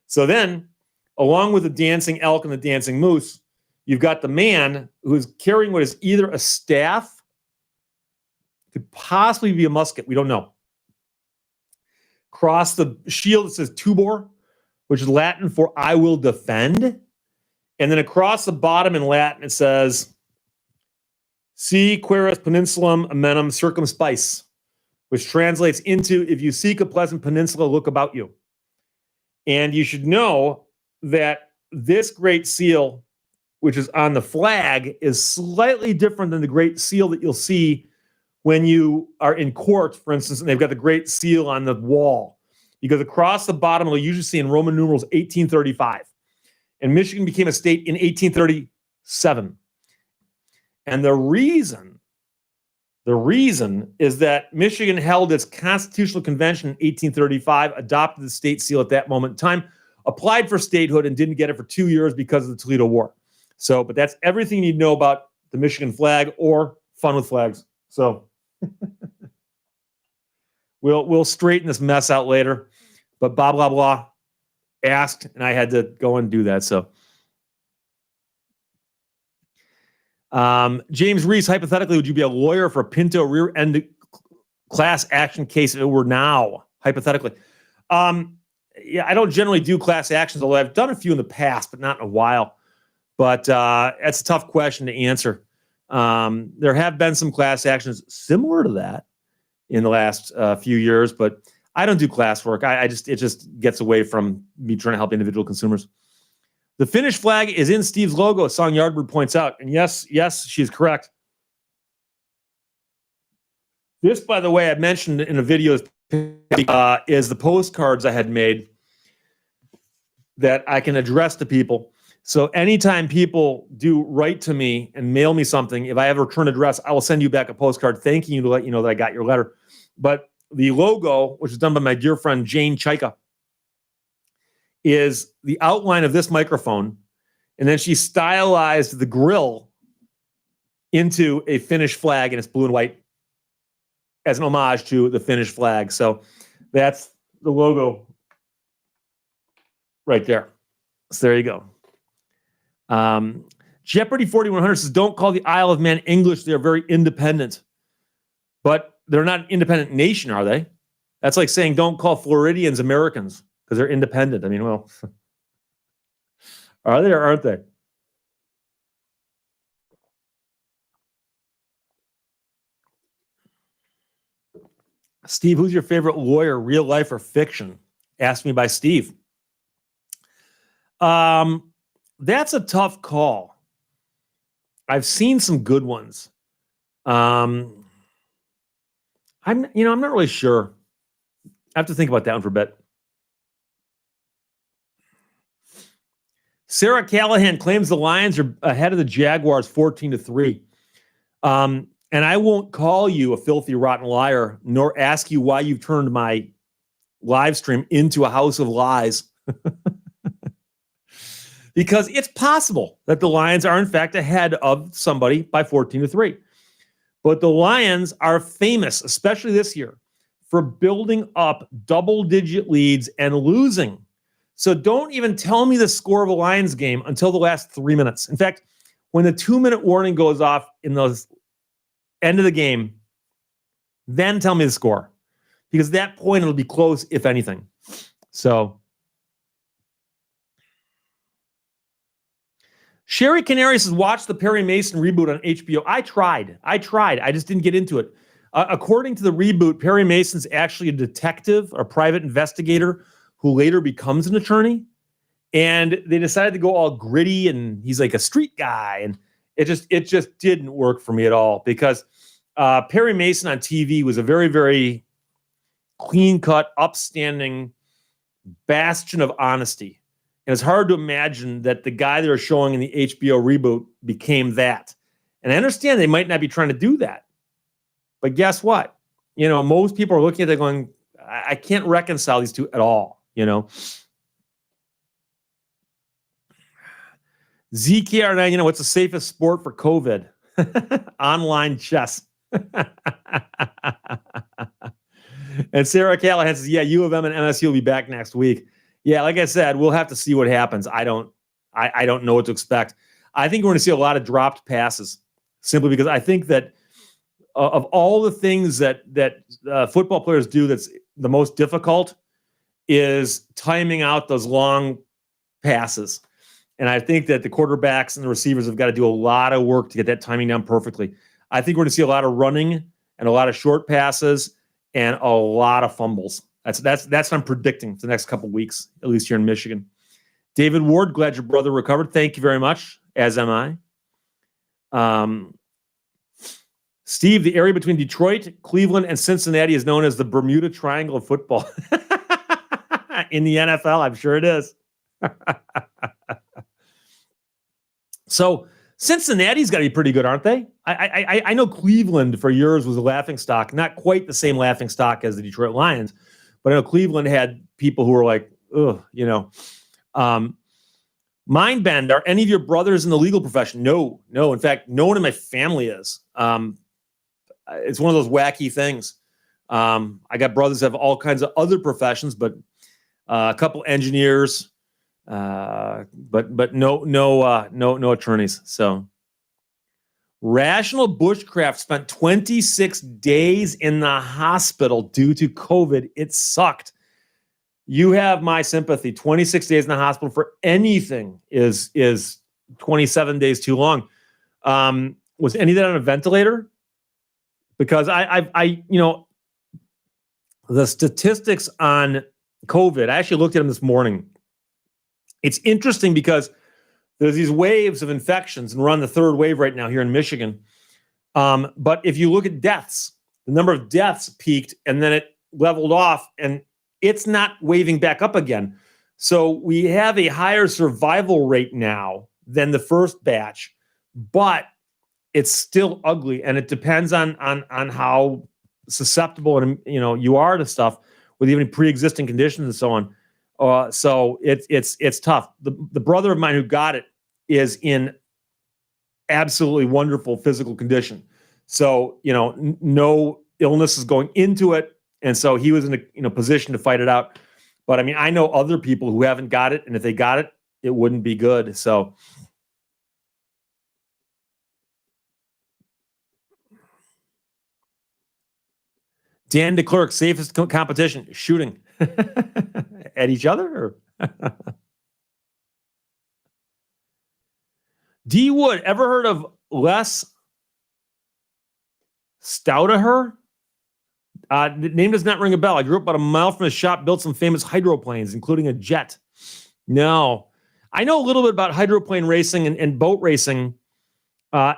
So then, along with the dancing elk and the dancing moose, you've got the man who's carrying what is either a staff, could possibly be a musket, we don't know. Across the shield, it says tubor, which is Latin for I will defend. And then across the bottom in Latin, it says, Si queris peninsulam amenum circumspice, which translates into, if you seek a pleasant peninsula, look about you. And you should know that this Great Seal, which is on the flag, is slightly different than the Great Seal that you'll see when you are in court, for instance, and they've got the Great Seal on the wall. Because across the bottom, you'll usually see in Roman numerals 1835. And Michigan became a state in 1837. And the reason is that Michigan held its constitutional convention in 1835, adopted the state seal at that moment in time, applied for statehood, and didn't get it for 2 years because of the Toledo War. So, but that's everything you need to know about the Michigan flag or fun with flags. So we'll straighten this mess out later. But blah, blah, blah asked, and I had to go and do that. So James Reese, hypothetically, would you be a lawyer for a Pinto rear end class action case if it were now? Hypothetically. Yeah, I don't generally do class actions, although I've done a few in the past, but not in a while. But that's a tough question to answer. There have been some class actions similar to that in the last few years, but I don't do class work. It just gets away from me trying to help individual consumers. The Finnish flag is in Steve's logo, Song Yardbird points out. And yes, she's correct. This, by the way, I mentioned in a video, is the postcards I had made that I can address to people. So anytime people do write to me and mail me something, if I have a return address, I will send you back a postcard thanking you to let you know that I got your letter. But the logo, which is done by my dear friend Jane Chaika, is the outline of this microphone, and then she stylized the grill into a Finnish flag, and it's blue and white as an homage to the Finnish flag. So that's the logo right there. So there you go. Jeopardy 4100 says, don't call the Isle of Man English. They're very independent. But they're not an independent nation, are they? That's like saying don't call Floridians Americans because they're independent. I mean, well, are they or aren't they? Steve, who's your favorite lawyer, real life or fiction? Asked me by Steve. That's a tough call. I've seen some good ones. I'm not really sure. I have to think about that one for a bit. Sarah Callahan claims the Lions are ahead of the Jaguars 14-3. And I won't call you a filthy, rotten liar, nor ask you why you've turned my live stream into a house of lies. Because it's possible that the Lions are, in fact, ahead of somebody by 14-3. But the Lions are famous, especially this year, for building up double-digit leads and losing. So don't even tell me the score of a Lions game until the last 3 minutes. In fact, when the 2-minute warning goes off in the end of the game, then tell me the score. Because at that point, it'll be close, if anything. So Sherry Canary says, watch the Perry Mason reboot on HBO. I tried. I just didn't get into it. According to the reboot, Perry Mason's actually a detective, a private investigator who later becomes an attorney. And they decided to go all gritty, and he's like a street guy. And it just didn't work for me at all, because Perry Mason on TV was a very, very clean-cut, upstanding bastion of honesty. And it's hard to imagine that the guy they were showing in the HBO reboot became that. And I understand they might not be trying to do that. But guess what? Most people are looking at it going, I can't reconcile these two at all, ZKR9, what's the safest sport for COVID? Online chess. And Sarah Callahan says, yeah, U of M and MSU will be back next week. Yeah, like I said, we'll have to see what happens. I don't know what to expect. I think we're going to see a lot of dropped passes, simply because I think that of all the things that football players do, that's the most difficult is timing out those long passes. And I think that the quarterbacks and the receivers have got to do a lot of work to get that timing down perfectly. I think we're going to see a lot of running and a lot of short passes and a lot of fumbles. That's what I'm predicting for the next couple of weeks, at least here in Michigan. David Ward, glad your brother recovered. Thank you very much, as am I. Steve, the area between Detroit, Cleveland, and Cincinnati is known as the Bermuda Triangle of football. In the NFL, I'm sure it is. So Cincinnati's got to be pretty good, aren't they? I know Cleveland for years was a laughingstock, not quite the same laughingstock as the Detroit Lions, but I know Cleveland had people who were like, ugh, Mindbend, are any of your brothers in the legal profession? No. In fact, no one in my family is. It's one of those wacky things. I got brothers that have all kinds of other professions, but a couple engineers, but no attorneys. So Rational Bushcraft spent 26 days in the hospital due to COVID. It sucked. You have my sympathy. 26 days in the hospital for anything is 27 days too long. Was any of that on a ventilator? Because the statistics on COVID, I actually looked at them this morning. It's interesting because there's these waves of infections, and we're on the third wave right now here in Michigan. But if you look at deaths, the number of deaths peaked and then it leveled off, and it's not waving back up again. So we have a higher survival rate now than the first batch, but it's still ugly, and it depends on how susceptible and you are to stuff with even pre-existing conditions and so on. So it's tough. The brother of mine who got it is in absolutely wonderful physical condition. So, no illness is going into it. And so he was in a position to fight it out. But I mean, I know other people who haven't got it. And if they got it, it wouldn't be good. So, Dan DeClerc, safest competition, shooting at each other? Or D. Wood, ever heard of Les Stoutaher? The name does not ring a bell. I grew up about a mile from his shop, built some famous hydroplanes, including a jet. No. I know a little bit about hydroplane racing and boat racing,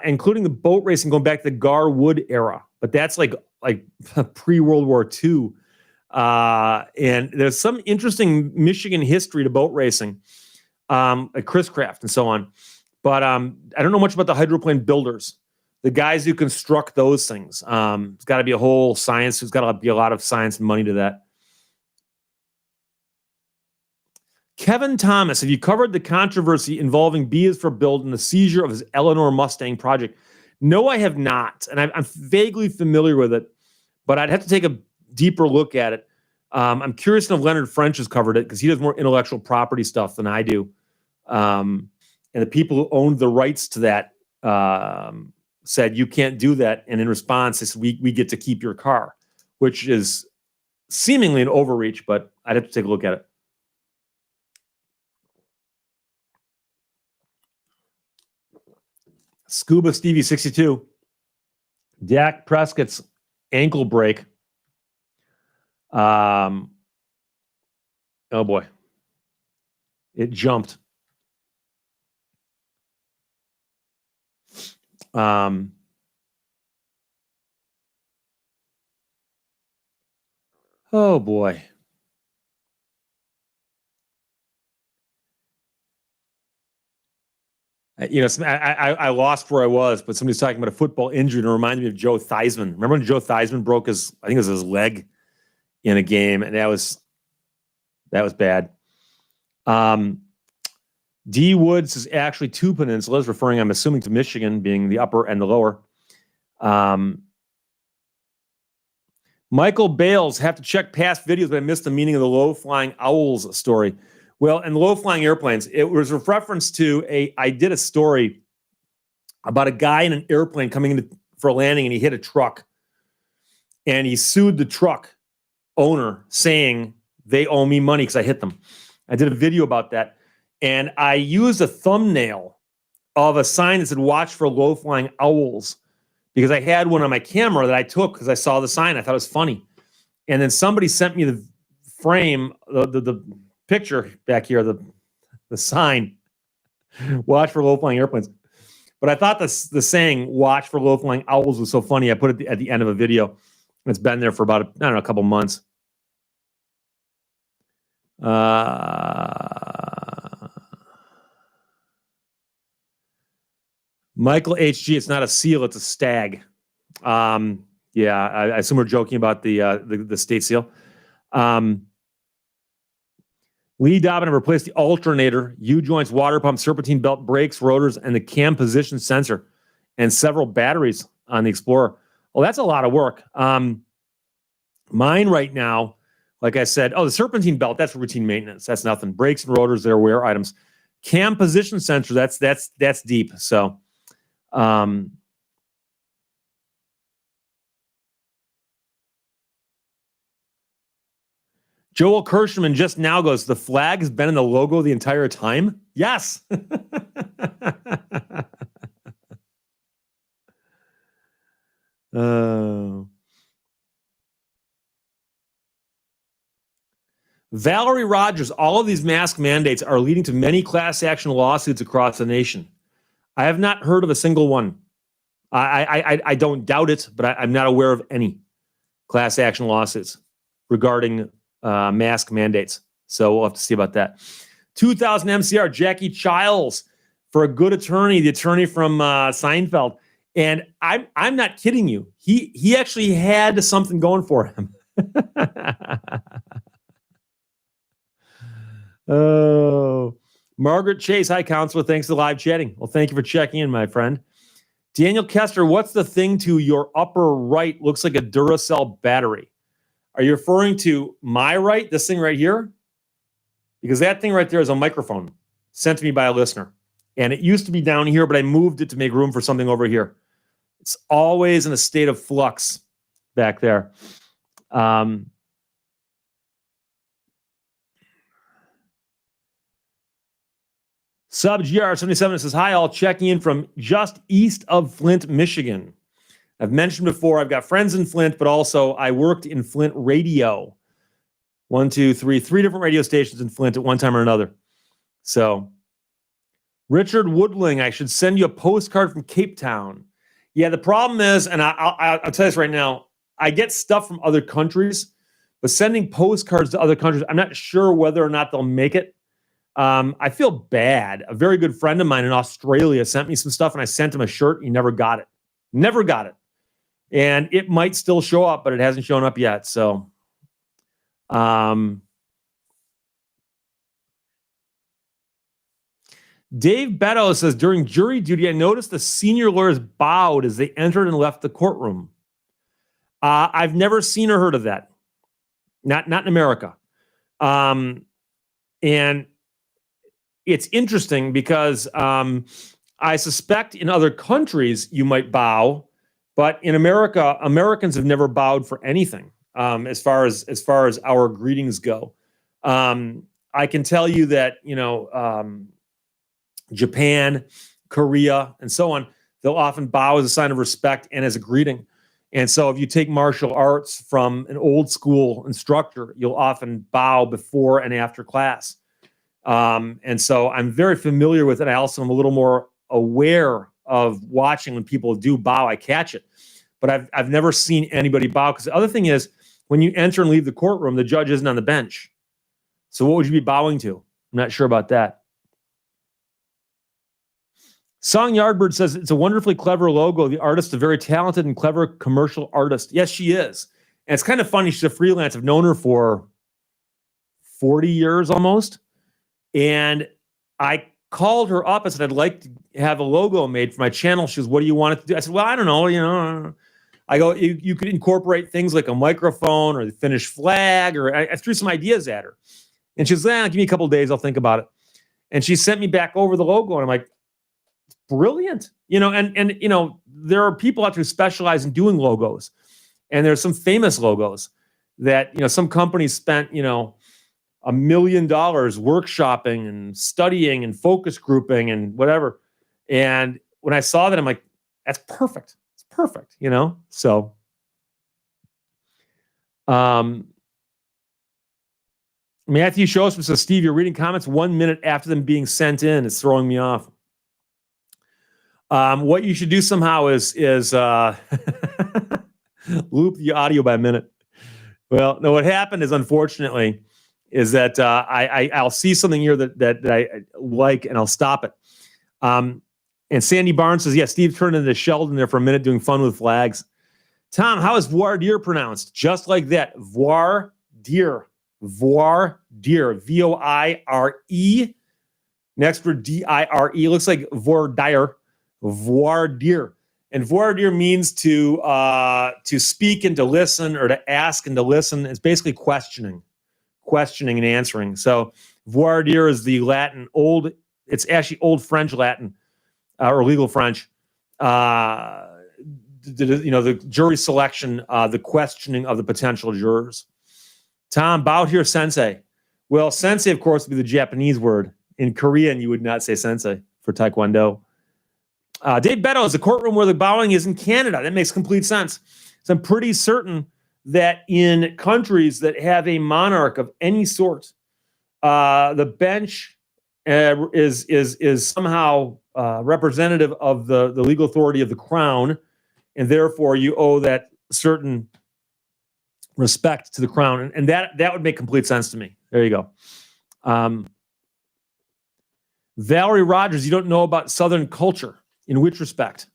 including the boat racing going back to the Gar Wood era. But that's like pre-World War II. And there's some interesting Michigan history to boat racing, like Chris Craft and so on. But I don't know much about the hydroplane builders, the guys who construct those things. It's got to be a whole science. There's got to be a lot of science and money to that. Kevin Thomas, have you covered the controversy involving B is for Build and the seizure of his Eleanor Mustang project? No, I have not. And I'm vaguely familiar with it, but I'd have to take a deeper look at it. I'm curious if Leonard French has covered it because he does more intellectual property stuff than I do. And the people who owned the rights to that said, you can't do that. And in response, they said, we get to keep your car, which is seemingly an overreach, but I'd have to take a look at it. Scuba Stevie 62. Dak Prescott's ankle break. Oh boy. It jumped. Oh boy. I lost where I was, but somebody's talking about a football injury and it reminded me of Joe Theismann. Remember when Joe Theismann broke his leg in a game, and that was bad. D. Woods is actually two peninsulas, referring, I'm assuming, to Michigan being the upper and the lower. Michael Bales, have to check past videos, but I missed the meaning of the low-flying owls story. Well, and low-flying airplanes, it was a reference to I did a story about a guy in an airplane coming in for a landing, and he hit a truck. And he sued the truck owner, saying they owe me money because I hit them. I did a video about that. And I used a thumbnail of a sign that said, watch for low-flying owls, because I had one on my camera that I took because I saw the sign. I thought it was funny. And then somebody sent me the frame, the picture back here, the sign, watch for low-flying airplanes. But I thought the saying, watch for low-flying owls, was so funny. I put it at the end of a video. It's been there for about, a couple months. Michael HG, it's not a seal, it's a stag. Yeah, I assume we're joking about the state seal. Lee Dobbin replaced the alternator, U-joints, water pump, serpentine belt, brakes, rotors, and the cam position sensor, and several batteries on the Explorer. Well, that's a lot of work. Mine right now, like I said, the serpentine belt, that's routine maintenance. That's nothing. Brakes and rotors, they're wear items. Cam position sensor, that's deep. So, Joel Kirschman just now goes, the flag has been in the logo the entire time? Yes. Valerie Rogers, all of these mask mandates are leading to many class action lawsuits across the nation. I have not heard of a single one. I don't doubt it, but I'm not aware of any class action lawsuits regarding mask mandates. So we'll have to see about that. 2000 MCR, Jackie Childs, for a good attorney, the attorney from Seinfeld. And I'm not kidding you. He actually had something going for him. Oh, Margaret Chase. Hi, counselor. Thanks for live chatting. Well, thank you for checking in, my friend. Daniel Kester, what's the thing to your upper right? Looks like a Duracell battery. Are you referring to my right, this thing right here? Because that thing right there is a microphone sent to me by a listener. And it used to be down here, but I moved it to make room for something over here. It's always in a state of flux back there. Sub GR77 says, hi, all, checking in from just east of Flint, Michigan. I've mentioned before, I've got friends in Flint, but also I worked in Flint radio. 1, 2, 3, 3 different radio stations in Flint at one time or another. So, Richard Woodling, I should send you a postcard from Cape Town. Yeah, the problem is, and I'll tell you this right now, I get stuff from other countries, but sending postcards to other countries, I'm not sure whether or not they'll make it. I feel bad. A very good friend of mine in Australia sent me some stuff, and I sent him a shirt. He never got it. Never got it. And it might still show up, but it hasn't shown up yet. So, Dave Beto says, during jury duty, I noticed the senior lawyers bowed as they entered and left the courtroom. I've never seen or heard of that. Not in America. And it's interesting because I suspect in other countries you might bow, but in America, Americans have never bowed for anything as far as our greetings go. I can tell you that, Japan, Korea, and so on, they'll often bow as a sign of respect and as a greeting. And so if you take martial arts from an old school instructor, you'll often bow before and after class. And so I'm very familiar with it. I also am a little more aware of watching when people do bow. I catch it. But I've never seen anybody bow. Because the other thing is, when you enter and leave the courtroom, the judge isn't on the bench. So what would you be bowing to? I'm not sure about that. Song Yardbird says, it's a wonderfully clever logo. The artist is a very talented and clever commercial artist. Yes, she is. And it's kind of funny. She's a freelance. I've known her for 40 years almost. And I called her up and said, I'd like to have a logo made for my channel. She goes, what do you want it to do? I said, well, I don't know. I go, you could incorporate things like a microphone or the Finnish flag, or I threw some ideas at her. And she says, give me a couple of days. I'll think about it. And she sent me back over the logo. And I'm like, brilliant. And there are people out there who specialize in doing logos. And there's some famous logos that, some companies spent, $1 million workshopping and studying and focus grouping and whatever. And when I saw that, I'm like, that's perfect. It's perfect, So, Matthew Shosman says, Steve, you're reading comments 1 minute after them being sent in. It's throwing me off. What you should do somehow is loop the audio by a minute. Well, no, what happened is, unfortunately, is that I'll see something here that I like, and I'll stop it. And Sandy Barnes says, yeah, Steve turned into Sheldon there for a minute doing fun with flags. Tom, how is voir dire pronounced? Just like that. Voir dire. Voir dire. V-O-I-R-E. Next word, D-I-R-E. Looks like voir dire. Voir dire. And voir dire means to speak and to listen, or to ask and to listen. It's basically questioning and answering. So voir dire is the Latin it's actually old French Latin, or legal French. The jury selection, the questioning of the potential jurors. Tom, bow here, sensei. Well, sensei, of course, would be the Japanese word. In Korean, you would not say sensei for Taekwondo. Dave Beto is the courtroom where the bowing is in Canada. That makes complete sense. So I'm pretty certain that in countries that have a monarch of any sort, the bench is somehow representative of the legal authority of the crown, and therefore you owe that certain respect to the crown, and that would make complete sense to me. There you go. Valerie Rogers, you don't know about Southern culture. In which respect?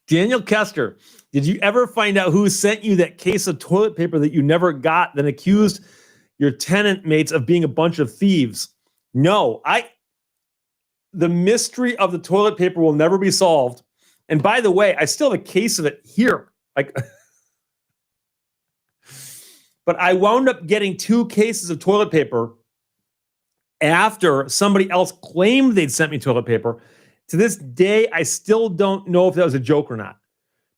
Daniel Kester, did you ever find out who sent you that case of toilet paper that you never got, then accused your tenant mates of being a bunch of thieves? No, the mystery of the toilet paper will never be solved. And by the way, I still have a case of it here. But I wound up getting 2 cases of toilet paper after somebody else claimed they'd sent me toilet paper. To this day, I still don't know if that was a joke or not.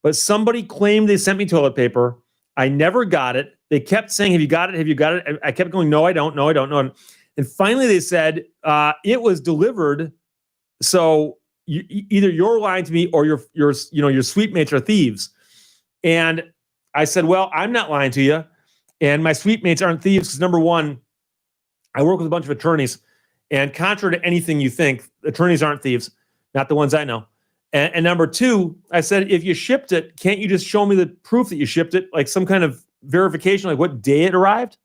But somebody claimed they sent me toilet paper. I never got it. They kept saying, have you got it? Have you got it? I kept going, no, I don't. No, I don't know. And finally they said, it was delivered. So either you're lying to me or your suite mates are thieves. And I said, well, I'm not lying to you. And my suite mates aren't thieves because, number one, I work with a bunch of attorneys. And contrary to anything you think, attorneys aren't thieves. Not the ones I know. And number two, I said, if you shipped it, can't you just show me the proof that you shipped it? Like some kind of verification, like what day it arrived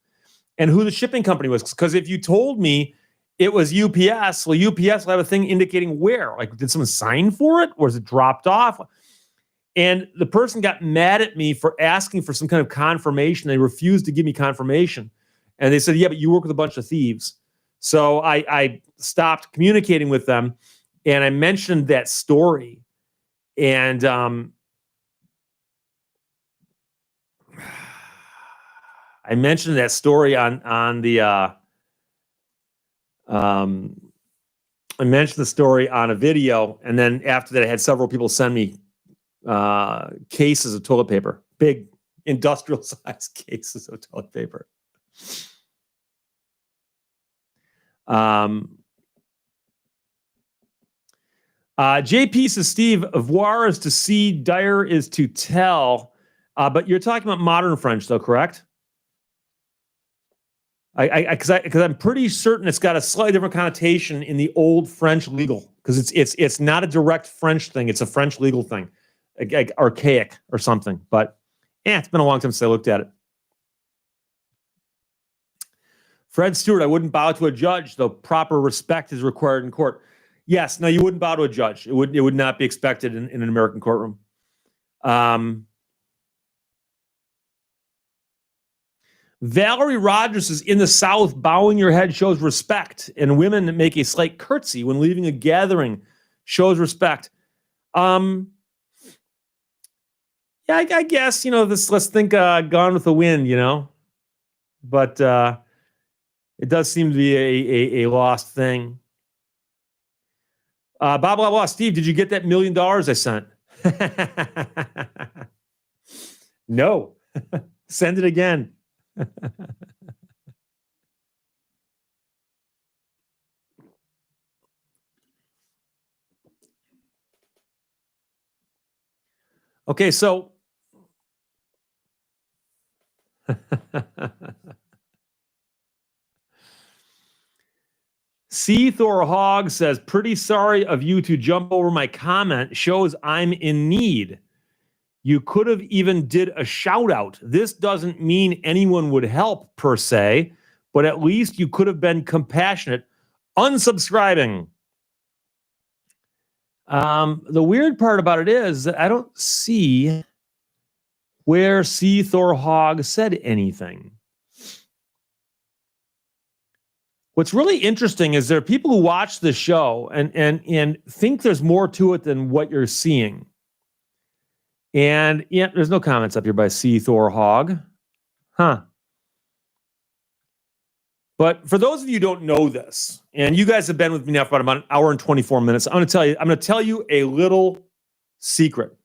and who the shipping company was. Because if you told me it was UPS, well, UPS will have a thing indicating where. Like, did someone sign for it? Or is it dropped off? And the person got mad at me for asking for some kind of confirmation. They refused to give me confirmation. And they said, yeah, but you work with a bunch of thieves. So I stopped communicating with them. And I mentioned that story, and I mentioned that story on the. I mentioned the story on a video, and then after that, I had several people send me cases of toilet paper, big industrial size cases of toilet paper. JP says, Steve, voir is to see, dire is to tell. But you're talking about modern French, though, correct? Because I'm pretty certain it's got a slightly different connotation in the old French legal, because it's not a direct French thing; it's a French legal thing, like archaic or something. But it's been a long time since I looked at it. Fred Stewart, I wouldn't bow to a judge, though proper respect is required in court. Yes, no, you wouldn't bow to a judge. It would not be expected in an American courtroom. Valerie Rogers is in the South. Bowing your head shows respect, and women make a slight curtsy when leaving a gathering shows respect. Yeah, I guess this. Let's think Gone with the Wind, but it does seem to be a lost thing. Blah, blah, blah. Steve, did you get that $1 million I sent? No. Send it again. Okay, so C. Thor Hogg says, pretty sorry of you to jump over my comment. Shows I'm in need. You could have even did a shout out. This doesn't mean anyone would help per se, but at least you could have been compassionate. Unsubscribing. The weird part about it is that I don't see where C. Thor Hogg said anything. What's really interesting is there are people who watch the show and think there's more to it than what you're seeing. And yeah, there's no comments up here by C. Thor Hogg. Huh. But for those of you who don't know this, and you guys have been with me now for about an hour and 24 minutes, I'm going to tell you a little secret.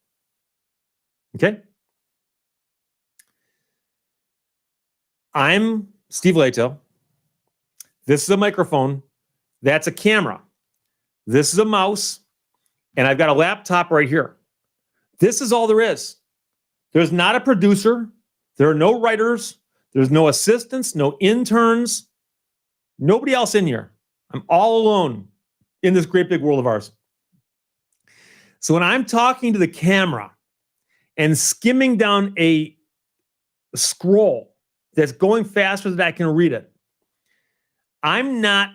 Okay? I'm Steve Lehto. This is a microphone. That's a camera. This is a mouse. And I've got a laptop right here. This is all there is. There's not a producer. There are no writers. There's no assistants, no interns, nobody else in here. I'm all alone in this great big world of ours. So when I'm talking to the camera and skimming down a scroll that's going faster than I can read it, I'm not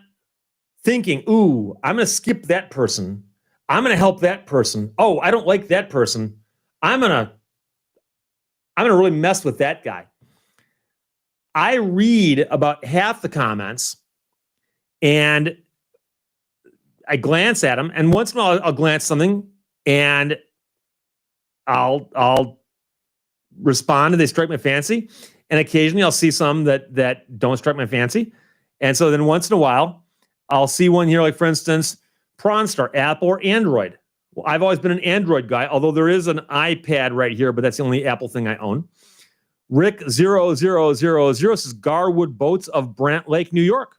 thinking, ooh, I'm going to skip that person. I'm going to help that person. Oh, I don't like that person. I'm gonna really mess with that guy. I read about half the comments and I glance at them, and once in a while I'll glance something and I'll respond and they strike my fancy. And occasionally I'll see some that don't strike my fancy. And so then once in a while, I'll see one here, like for instance, PrawnStar, Apple or Android. Well, I've always been an Android guy, although there is an iPad right here, but that's the only Apple thing I own. Rick0000 says Garwood Boats of Brant Lake, New York.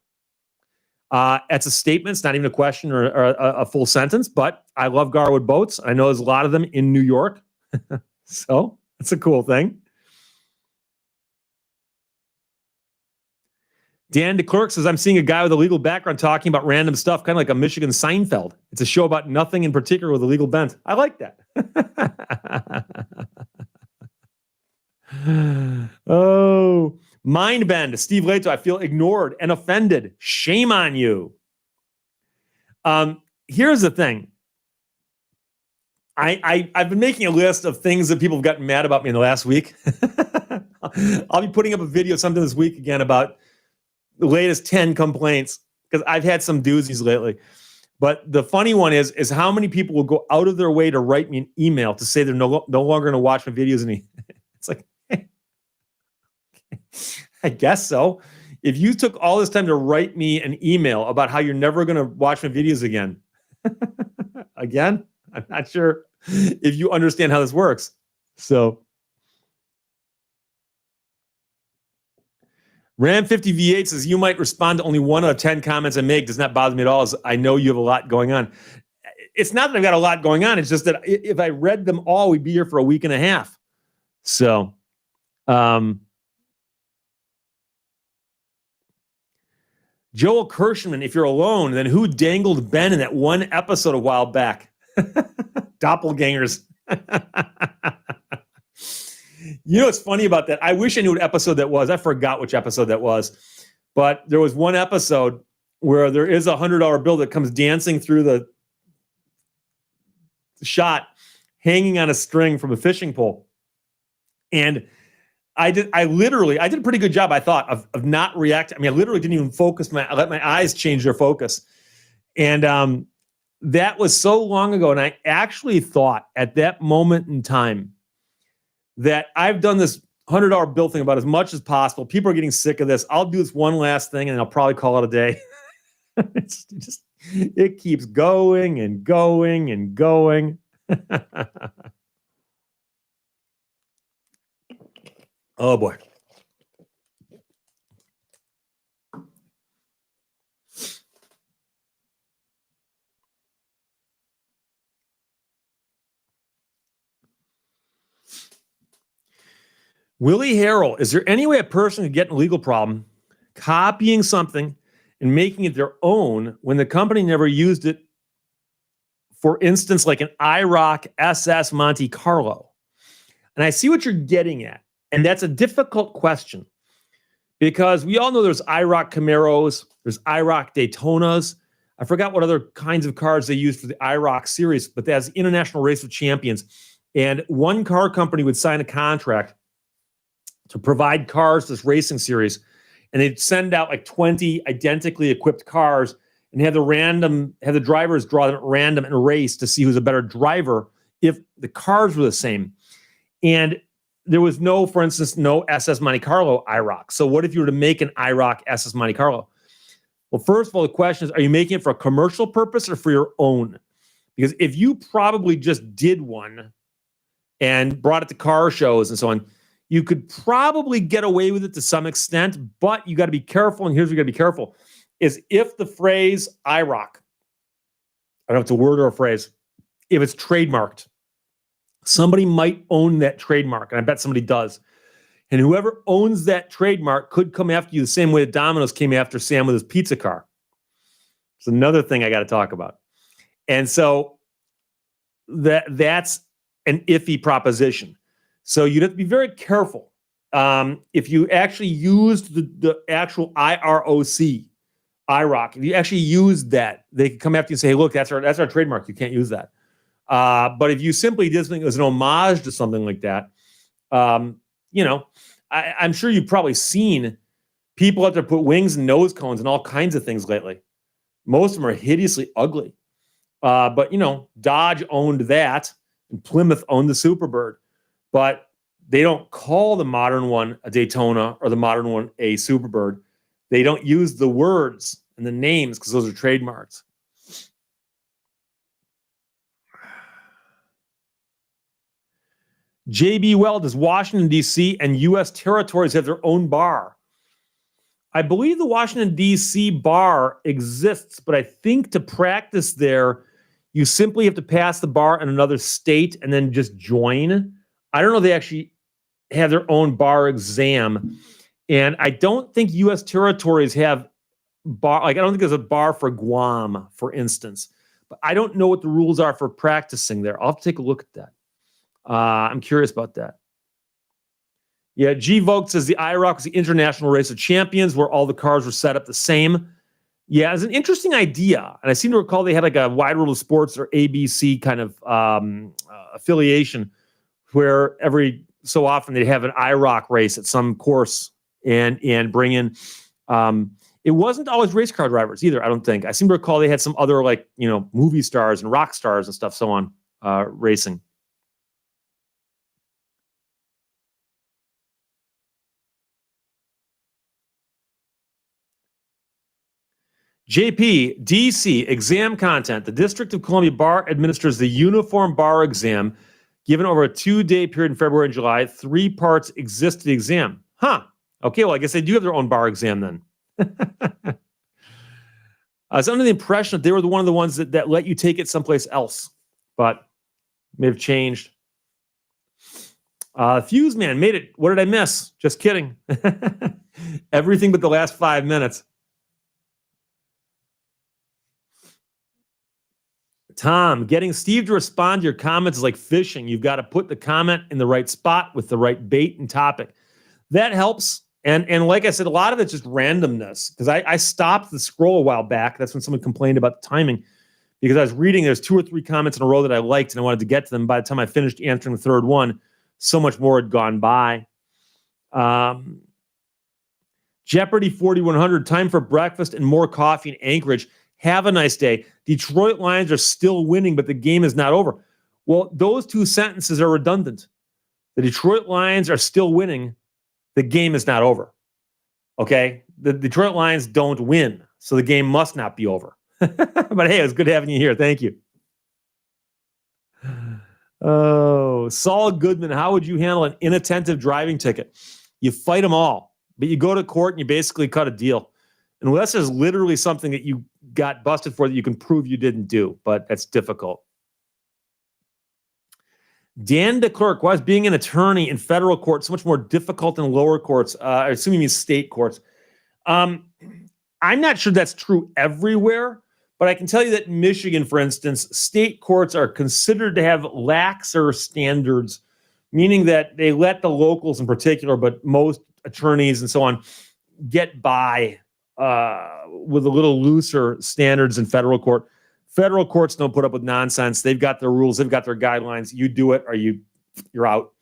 It's a statement. It's not even a question or a full sentence, but I love Garwood Boats. I know there's a lot of them in New York. So it's a cool thing. Dan DeClerc says, I'm seeing a guy with a legal background talking about random stuff, kind of like a Michigan Seinfeld. It's a show about nothing in particular with a legal bent. I like that. Oh, Mindbend, Steve Lehto, I feel ignored and offended. Shame on you. Here's the thing. I've been making a list of things that people have gotten mad about me in the last week. I'll be putting up a video sometime this week again about the latest 10 complaints, because I've had some doozies lately. But the funny one is how many people will go out of their way to write me an email to say they're no longer going to watch my videos. And it's like, I guess so. If you took all this time to write me an email about how you're never going to watch my videos again, I'm not sure if you understand how this works. So Ram 50 V8 says, you might respond to only 1 out of 10 comments I make. Does not bother me at all, as I know you have a lot going on. It's not that I've got a lot going on. It's just that if I read them all, we'd be here for a week and a half. So, Joel Kirschman, if you're alone, then who dangled Ben in that one episode a while back? Doppelgangers. You know what's funny about that? I wish I knew what episode that was. I forgot which episode that was. But there was one episode where there is a $100 bill that comes dancing through the shot, hanging on a string from a fishing pole. And I did a pretty good job, I thought, of not reacting. I mean, I literally didn't even focus. I let my eyes change their focus. And that was so long ago. And I actually thought at that moment in time that I've done this $100 bill thing about as much as possible. People are getting sick of this. I'll do this one last thing and I'll probably call it a day. It keeps going and going and going. Oh boy. Willie Harrell, is there any way a person could get in a legal problem copying something and making it their own when the company never used it? For instance, like an IROC SS Monte Carlo. And I see what you're getting at. And that's a difficult question because we all know there's IROC Camaros, there's IROC Daytonas. I forgot what other kinds of cars they use for the IROC series, but that's International Race of Champions. And one car company would sign a contract to provide cars to this racing series, and they'd send out like 20 identically equipped cars and have the drivers draw them at random in a race to see who's a better driver if the cars were the same. And there was for instance, no SS Monte Carlo IROC. So what if you were to make an IROC SS Monte Carlo? Well, first of all, the question is, are you making it for a commercial purpose or for your own? Because if you probably just did one and brought it to car shows and so on, you could probably get away with it to some extent, but you got to be careful. And here's where you got to be careful is if the phrase IROC, I don't know if it's a word or a phrase, if it's trademarked, somebody might own that trademark. And I bet somebody does. And whoever owns that trademark could come after you the same way that Domino's came after Sam with his pizza car. It's another thing I got to talk about. And so that's an iffy proposition. So you'd have to be very careful. If you actually used the actual IROC, if you actually used that, they could come after you and say, hey, look, that's our trademark. You can't use that. But if you simply did something as an homage to something like that, I'm sure you've probably seen people out there put wings and nose cones and all kinds of things lately. Most of them are hideously ugly. But Dodge owned that, and Plymouth owned the Superbird. But they don't call the modern one a Daytona or the modern one a Superbird. They don't use the words and the names because those are trademarks. JB Well, does Washington, D.C. and U.S. territories have their own bar? I believe the Washington, D.C. bar exists, but I think to practice there, you simply have to pass the bar in another state and then just join. I don't know if they actually have their own bar exam. And I don't think U.S. territories have bar. Like, I don't think there's a bar for Guam, for instance. But I don't know what the rules are for practicing there. I'll have to take a look at that. I'm curious about that. Yeah, G. Vogt says the IROC was the International Race of Champions, where all the cars were set up the same. Yeah, it's an interesting idea. And I seem to recall they had like a Wide World of Sports or ABC kind of affiliation where every so often they'd have an IROC race at some course and bring in. It wasn't always race car drivers either, I don't think. I seem to recall they had some other movie stars and rock stars and stuff so on racing. JP, DC, exam content. The District of Columbia Bar administers the Uniform Bar Exam given over a 2-day period in February and July. 3 parts exist to the exam. Huh. Okay, well, I guess they do have their own bar exam then. I was under the impression that they were one of the ones that let you take it someplace else, but may have changed. Fuse Man made it. What did I miss? Just kidding. Everything but the last 5 minutes. Tom, getting Steve to respond to your comments is like fishing. You've got to put the comment in the right spot with the right bait and topic. That helps. And like I said, a lot of it's just randomness. Because I stopped the scroll a while back. That's when someone complained about the timing. Because I was reading, there's 2 or 3 comments in a row that I liked, and I wanted to get to them. By the time I finished answering the third one, so much more had gone by. Jeopardy 4100, time for breakfast and more coffee in Anchorage. Have a nice day. Detroit Lions are still winning, but the game is not over. Well, those 2 sentences are redundant. The Detroit Lions are still winning. The game is not over. Okay? The Detroit Lions don't win, so the game must not be over. But hey, it was good having you here. Thank you. Oh, Saul Goodman, how would you handle an inattentive driving ticket? You fight them all, but you go to court and you basically cut a deal. Unless there's literally something that you got busted for that you can prove you didn't do, but that's difficult. Dan DeClerc, why is being an attorney in federal court so much more difficult than lower courts? I assume you mean state courts. I'm not sure that's true everywhere, but I can tell you that in Michigan, for instance, state courts are considered to have laxer standards, meaning that they let the locals in particular, but most attorneys and so on, get by with a little looser standards in federal court. Federal courts don't put up with nonsense. They've got their rules. They've got their guidelines. You do it or you're out.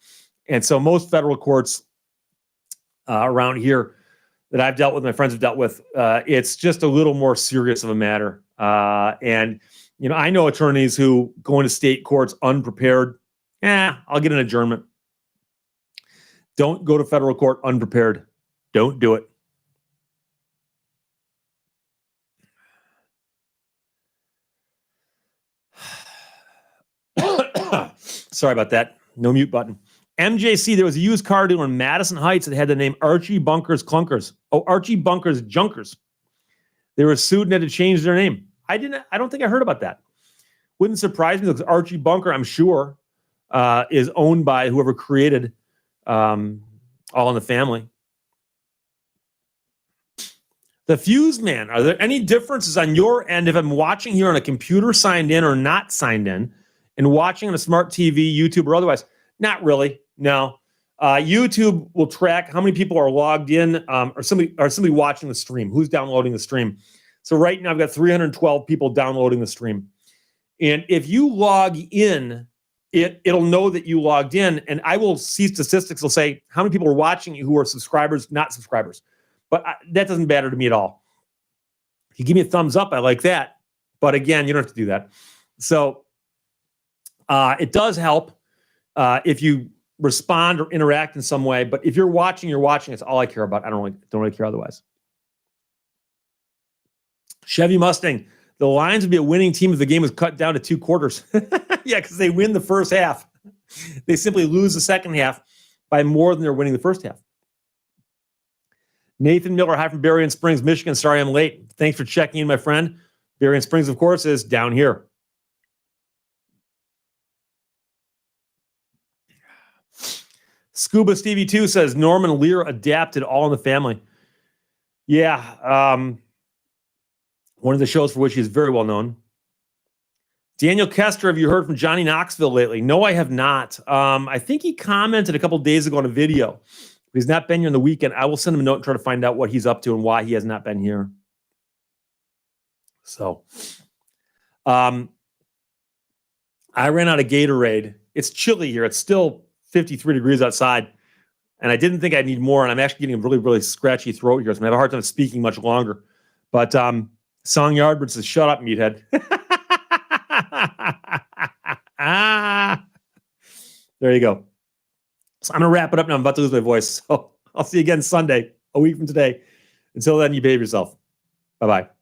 And so most federal courts around here that I've dealt with, my friends have dealt with, it's just a little more serious of a matter. And I know attorneys who go into state courts unprepared. I'll get an adjournment. Don't go to federal court unprepared. Don't do it. Sorry about that. No mute button. MJC, there was a used car dealer in Madison Heights that had the name Archie Bunker's Clunkers. Oh, Archie Bunker's Junkers. They were sued and had to change their name. I don't think I heard about that. Wouldn't surprise me because Archie Bunker, I'm sure, is owned by whoever created All in the Family. The Fuse Man, are there any differences on your end if I'm watching here on a computer signed in or not signed in and watching on a smart TV, YouTube, or otherwise? Not really, no. YouTube will track how many people are logged in or somebody watching the stream, who's downloading the stream. So right now I've got 312 people downloading the stream. And if you log in, it'll know that you logged in, and I will see statistics. Will say how many people are watching you who are subscribers, not subscribers. But that doesn't matter to me at all. If you give me a thumbs up, I like that. But again, you don't have to do that. So it does help if you respond or interact in some way. But if you're watching, you're watching. It's all I care about. I don't really care otherwise. Chevy Mustang. The Lions would be a winning team if the game was cut down to 2 quarters. Yeah, because they win the first half. They simply lose the second half by more than they're winning the first half. Nathan Miller, hi from Berrien Springs, Michigan. Sorry I'm late. Thanks for checking in, my friend. Berrien Springs, of course, is down here. Scuba Stevie 2 says Norman Lear adapted All in the Family. Yeah, one of the shows for which he is very well known. Daniel Kester, have you heard from Johnny Knoxville lately? No, I have not. I think he commented a couple days ago on a video. He's not been here on the weekend. I will send him a note and try to find out what he's up to and why he has not been here. So, I ran out of Gatorade. It's chilly here. It's still 53 degrees outside. And I didn't think I'd need more. And I'm actually getting a really, really scratchy throat here. So I'm going to have a hard time speaking much longer. But Song Yardbird says, shut up, meathead. There you go. So I'm going to wrap it up now. I'm about to lose my voice. So I'll see you again Sunday, a week from today. Until then, you behave yourself. Bye-bye.